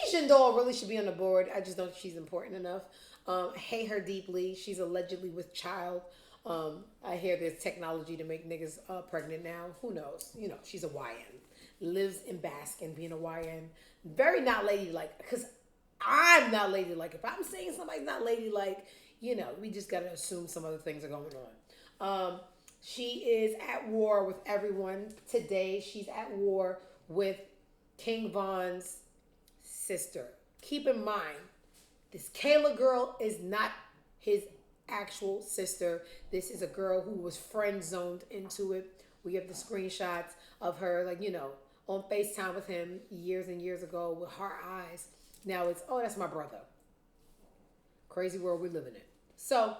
A: Asian doll really should be on the board. I just don't think she's important enough. I hate her deeply. She's allegedly with child. I hear there's technology to make niggas pregnant now. Who knows? She's a YN. Lives in Basque and being a YN. Very not ladylike. Because I'm not ladylike. If I'm saying somebody's not ladylike, we just got to assume some other things are going on. She is at war with everyone. Today, she's at war with King Von's sister. Keep in mind, this Kayla girl is not his actual sister. This is a girl who was friend zoned into it. We have the screenshots of her, on FaceTime with him years and years ago with her eyes. Now it's, oh, that's my brother. Crazy world we live in. So,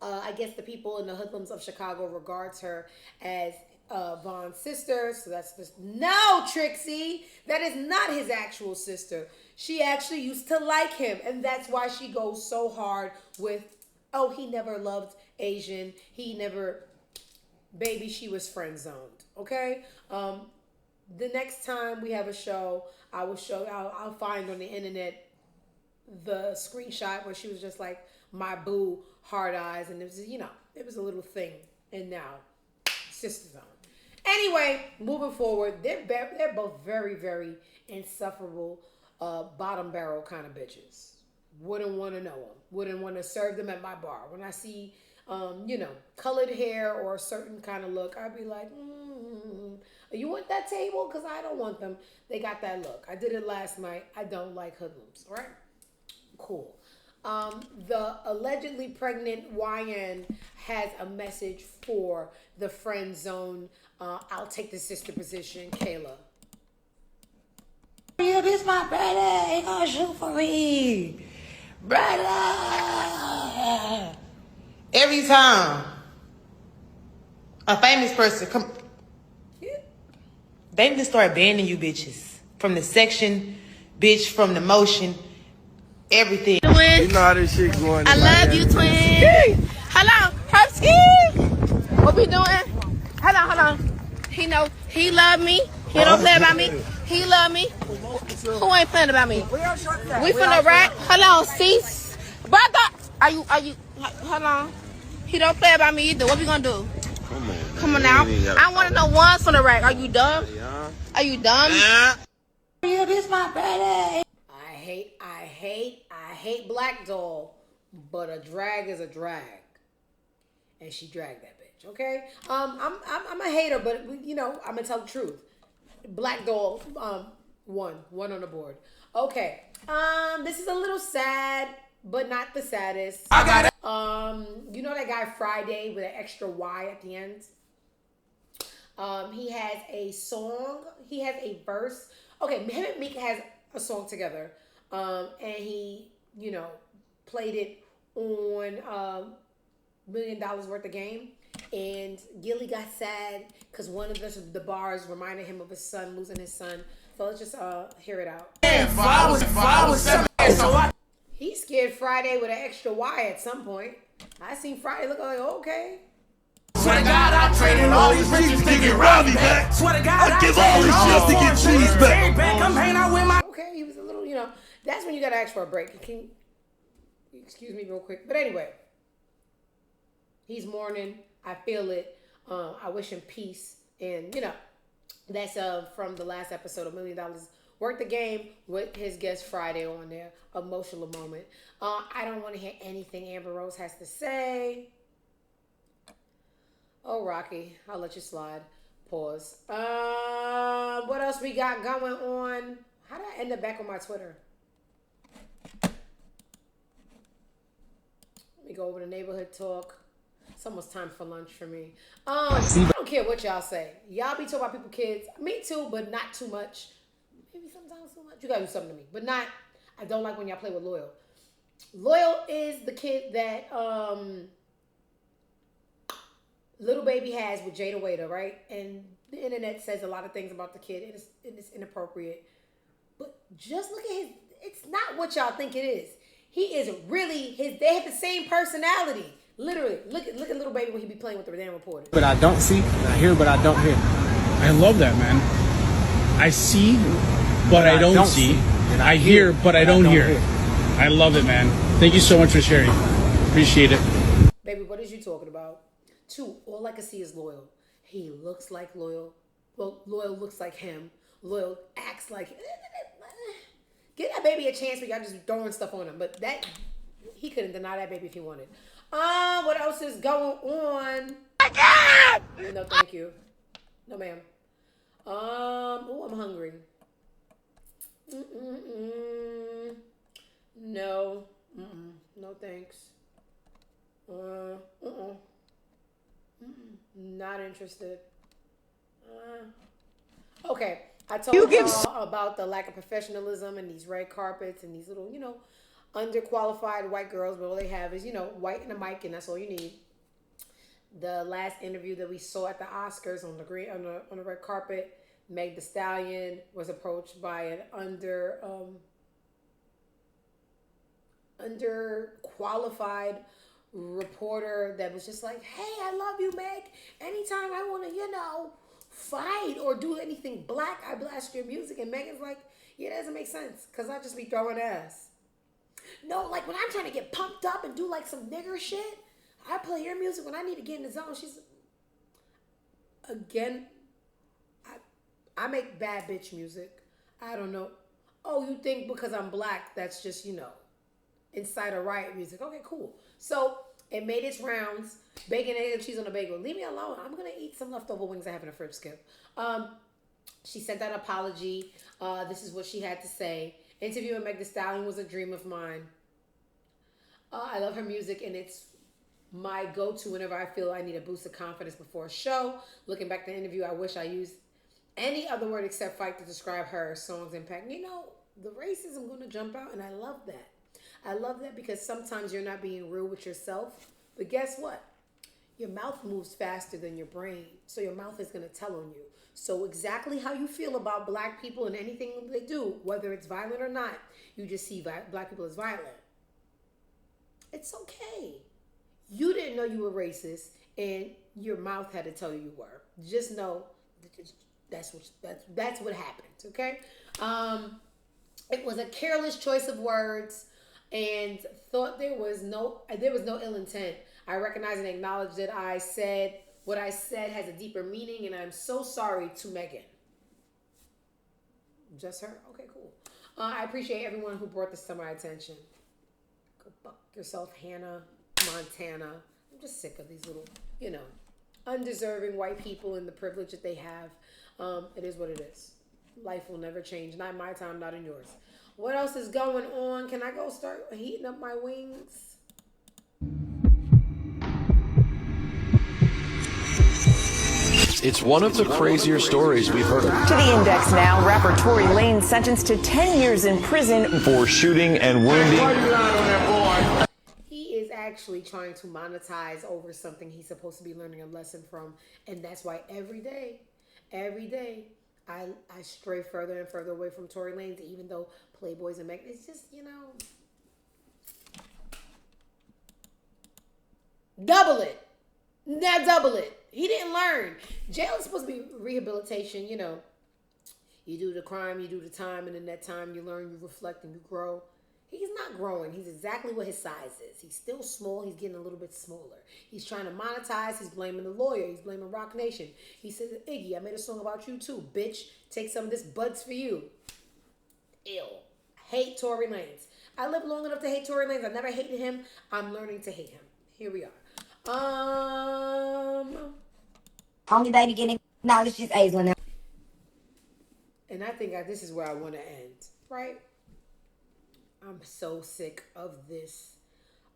A: I guess the people in the hoodlums of Chicago regards her as Von's sister. So that's just, no, Trixie. That is not his actual sister. She actually used to like him. And that's why she goes so hard with, oh, he never loved Asian. He never, baby, she was friend zoned. Okay? The next time we have a show, I'll find on the internet the screenshot where she was just like, my boo, hard eyes. And it was, it was a little thing. And now, sister zone. Anyway, moving forward, they're both very, very insufferable, bottom barrel kind of bitches. Wouldn't want to know them. Wouldn't want to serve them at my bar. When I see, colored hair or a certain kind of look, I'd be like, you want that table? Because I don't want them. They got that look. I did it last night. I don't like hoodlums. All right? Cool. The allegedly pregnant YN has a message for the friend zone. I'll take the sister position, Kayla.
U: Yeah, this my brother. He gonna shoot for me. Brother.
G: Every time a famous person come, they need to start banning you bitches from the section, bitch, from the motion, everything.
V: You know how this shit going.
U: I love you, twin. Hello, Herbski. What we doing? Hold on. He know he love me. He don't play about me. He love me. Who ain't playing about me? We finna rock. Hold on, cease. Brother, are you? Hold on. He don't play about me either. What we gonna do? Come on now. I want to know once on the rack. Are you dumb? Are you dumb? Yeah, this my brother.
A: I hate Black Doll, but a drag is a drag, and she dragged that bitch. Okay, I'm a hater, but I'm gonna tell the truth. Black Doll, one on the board. Okay, this is a little sad, but not the saddest. I got it. That guy Friday with an extra Y at the end. He has a song. He has a verse. Okay, him and Meek has a song together. And he, played it on $1 million worth of game. And Gilly got sad because one of the bars reminded him of his son, losing his son. So let's just hear it out. He scared Friday with an extra Y at some point. I seen Friday look like, okay.
B: Swear to God, I traded all these riches to get Robbie back. Swear to God, I give all these shit to get cheese back. I'm hanging out with my.
A: Okay, he was a little, that's when you gotta ask for a break. Can you excuse me real quick? But anyway, he's mourning. I feel it. I wish him peace. And, that's from the last episode of $1 Million Worth the Game with his guest Friday on there. Emotional moment. I don't want to hear anything Amber Rose has to say. Oh, Rocky, I'll let you slide. Pause. What else we got going on? How did I end up back on my Twitter? Let me go over to neighborhood talk. It's almost time for lunch for me. I don't care what y'all say. Y'all be talking about people, kids. Me too, but not too much. Maybe sometimes too much. You gotta do something to me, but not. I don't like when y'all play with Loyal. Loyal is the kid that Little Baby has with Jada Waiter, right? And the internet says a lot of things about the kid, and it's inappropriate. But just look at his. It's not what y'all think it is. He is really his. They have the same personality. Literally, look at Little Baby when he be playing with the damn reporter.
H: But I don't see, I hear, but I don't hear.
W: I love that, man. I see, but I don't see. I hear, but I don't hear. I love it, man. Thank you so much for sharing. Appreciate it.
A: Baby, what is you talking about? 2, all I can see is Loyal. He looks like Loyal. Well, Loyal looks like him. Loyal acts like. Give that baby a chance where y'all just throwing stuff on him. But that, he couldn't deny that baby if he wanted. What else is going on? My God! No, thank you. No, ma'am. Oh, I'm hungry. No. No, thanks. Not interested. Okay. I told y'all about the lack of professionalism and these red carpets and these little, underqualified white girls, but all they have is, white and a mic, and that's all you need. The last interview that we saw at the Oscars on the red carpet, Meg Thee Stallion was approached by an underqualified reporter that was just like, hey, I love you, Meg. Anytime I want to, fight or do anything black, I blast your music. And Megan's like, yeah, that doesn't make sense because I just be throwing ass. No, like when I'm trying to get pumped up and do like some nigger shit, I play your music when I need to get in the zone. She's, again, I make bad bitch music. I don't know. Oh, you think because I'm black, that's just, inside a riot music. Okay, cool. So it made its rounds. Bacon, egg, and cheese on a bagel. Leave me alone. I'm going to eat some leftover wings I have in the fridge, Skip. She sent out an apology. This is what she had to say. Interview with Meg Thee Stallion was a dream of mine. I love her music, and it's my go-to whenever I feel I need a boost of confidence before a show. Looking back at the interview, I wish I used any other word except fight to describe her song's impact. The racism going to jump out, and I love that. I love that because sometimes you're not being real with yourself. But guess what? Your mouth moves faster than your brain. So your mouth is going to tell on you. So exactly how you feel about black people and anything they do, whether it's violent or not, you just see black people as violent. It's okay. You didn't know you were racist and your mouth had to tell you were. Just know that's what happened, okay? It was a careless choice of words and thought there was no ill intent. I recognize and acknowledge that what I said has a deeper meaning, and I'm so sorry to Megan. Just her? Okay, cool. I appreciate everyone who brought this to my attention. Go fuck yourself, Hannah Montana. I'm just sick of these little, undeserving white people and the privilege that they have. It is what it is. Life will never change. Not in my time, not in yours. What else is going on? Can I go start heating up my wings?
I: It's one of the crazier stories we've heard of.
J: To the index now, rapper Tory Lanez sentenced to 10 years in prison
I: For shooting and wounding.
A: He is actually trying to monetize over something he's supposed to be learning a lesson from. And that's why every day, I stray further and further away from Tory Lanez, even though Playboys and Meg, it's just, double it. Now double it. He didn't learn. Jail is supposed to be rehabilitation, You do the crime, you do the time, and in that time you learn, you reflect, and you grow. He's not growing. He's exactly what his size is. He's still small. He's getting a little bit smaller. He's trying to monetize. He's blaming the lawyer. He's blaming Rock Nation. He says, Iggy, I made a song about you too, bitch. Take some of this buds for you. Ew. Hate Tory Lanez. I lived long enough to hate Tory Lanez. I never hated him. I'm learning to hate him. Here we are.
L: Only baby getting knowledge is Aislinn now.
A: And I think this is where I want to end, right? I'm so sick of this.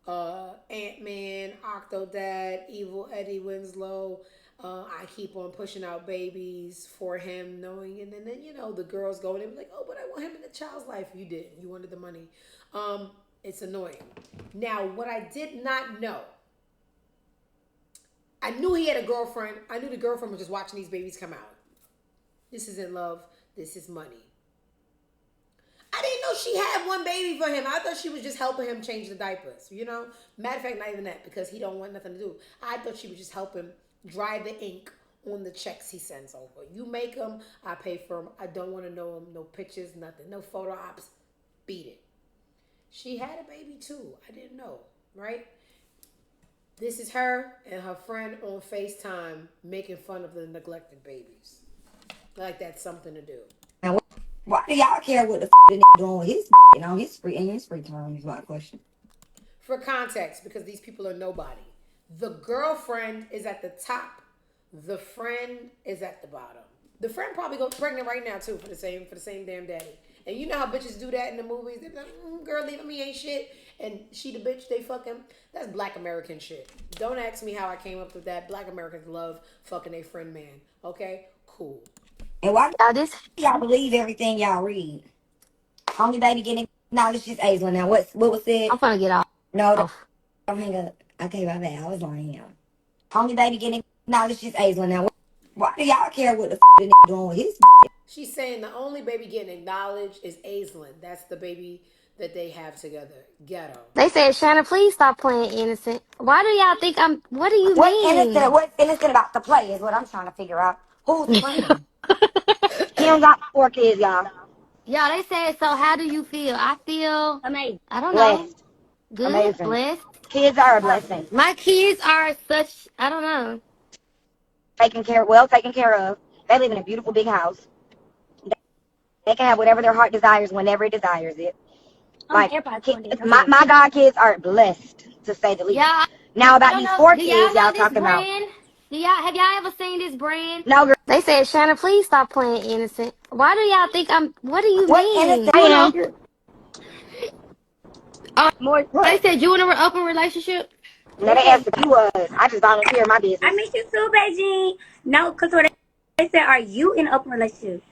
A: Ant-Man, Octodad, Evil Eddie Winslow. I keep on pushing out babies for him, knowing, and then the girls go and they be like, oh, but I want him in the child's life. You didn't. You wanted the money. It's annoying. Now, what I did not know, I knew he had a girlfriend. I knew the girlfriend was just watching these babies come out. This isn't love. This is money. I didn't know she had one baby for him. I thought she was just helping him change the diapers, Matter of fact, not even that, because he don't want nothing to do. I thought she was just helping dry the ink on the checks he sends over. You make them, I pay for them. I don't want to know them. No pictures, nothing. No photo ops. Beat it. She had a baby too. I didn't know, right? This is her and her friend on FaceTime making fun of the neglected babies. Like that's something to do.
L: Now, why do y'all care what the the doing with his on his free time is my question.
A: For context, because these people are nobody. The girlfriend is at the top. The friend is at the bottom. The friend probably goes pregnant right now too for the same damn daddy. And you know how bitches do that in the movies? They're like, girl, leaving me ain't shit. And she the bitch, they fucking. That's Black American shit. Don't ask me how I came up with that. Black Americans love fucking their friend man. Okay? Cool.
L: And why y'all believe everything y'all read? Only baby getting knowledge is Aislinn. Now, what was said?
X: I'm gonna get off.
L: No, don't hang up. Okay, my bad. I was lying. Only baby getting knowledge is Aislinn. Now, why do y'all care what the the doing with his?
A: She's saying the only baby getting acknowledged is Aislinn. That's the baby that they have together. Ghetto.
X: They said, Shannon, please stop playing innocent. Why do y'all think I'm? What do you mean?
L: What's innocent about the play is what I'm trying to figure out. Who's playing? He don't got 4 kids, y'all.
X: Y'all, they said, so how do you feel? I feel
L: amazing.
X: I don't know.
L: Blessed.
X: Good,
L: Amazing.
X: blessed.
L: Kids are a blessing.
X: My kids are such, I don't know.
L: Taken care of. They live in a beautiful big house. They can have whatever their heart desires whenever it desires it. Like, my God kids are blessed, to say the least.
X: Yeah,
L: now about these 4 kids y'all
X: this
L: talking about.
X: brand? Have y'all ever seen this brand?
L: No, girl.
X: They said, Shannon, please stop playing innocent. Why do y'all think I'm? What do you mean?
L: Innocent? I am.
X: They said you in an open relationship.
L: No, they asked if you was. I just volunteer my business.
Y: I miss you too, Beijing. No, because they said, are you in an open relationship?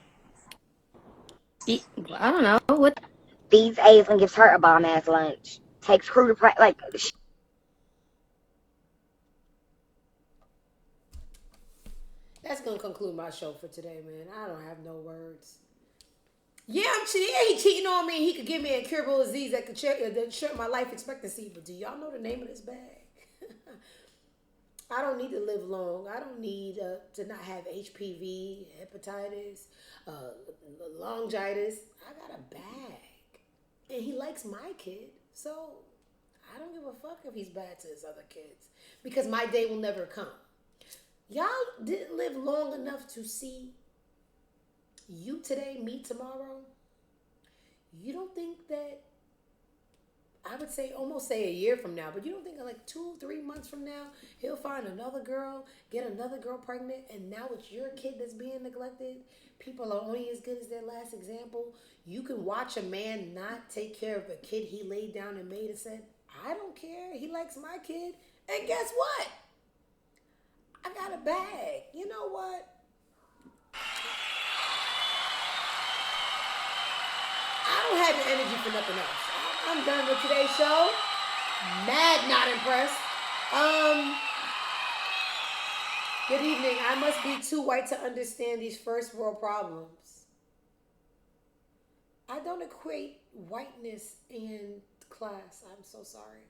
X: I don't know. What?
L: Feeds Aislinn, gives her a bomb ass lunch. Takes crew to practice. Like.
A: That's gonna conclude my show for today, man. I don't have no words. Yeah, he cheating on me. He could give me a incurable disease that could short my life expectancy. But do y'all know the name of this bag? I don't need to live long. I don't need to not have HPV, hepatitis, longitis. I got a bag. And he likes my kid. So I don't give a fuck if he's bad to his other kids. Because my day will never come. Y'all didn't live long enough to see you today, me tomorrow. You don't think that, I would say almost say a year from now, but you don't think like 2-3 months from now, he'll find another girl, get another girl pregnant, and now it's your kid that's being neglected? People are only as good as their last example. You can watch a man not take care of a kid he laid down and made and said, I don't care, he likes my kid. And guess what? I got a bag. You know what? I don't have the energy for nothing else. I'm done with today's show. Mad not impressed. Good evening. I must be too white to understand these first world problems. I don't equate whiteness and class. I'm so sorry.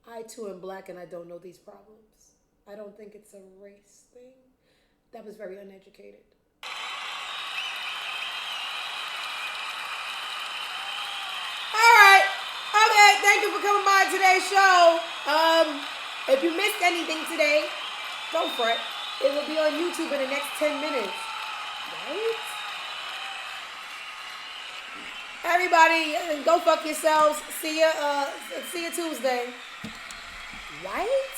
A: I too am black and I don't know these problems. I don't think it's a race thing. That was very uneducated. Okay, thank you for coming by today's show. If you missed anything today, don't fret. It will be on YouTube in the next 10 minutes. Right? Everybody, go fuck yourselves. See ya Tuesday. Right?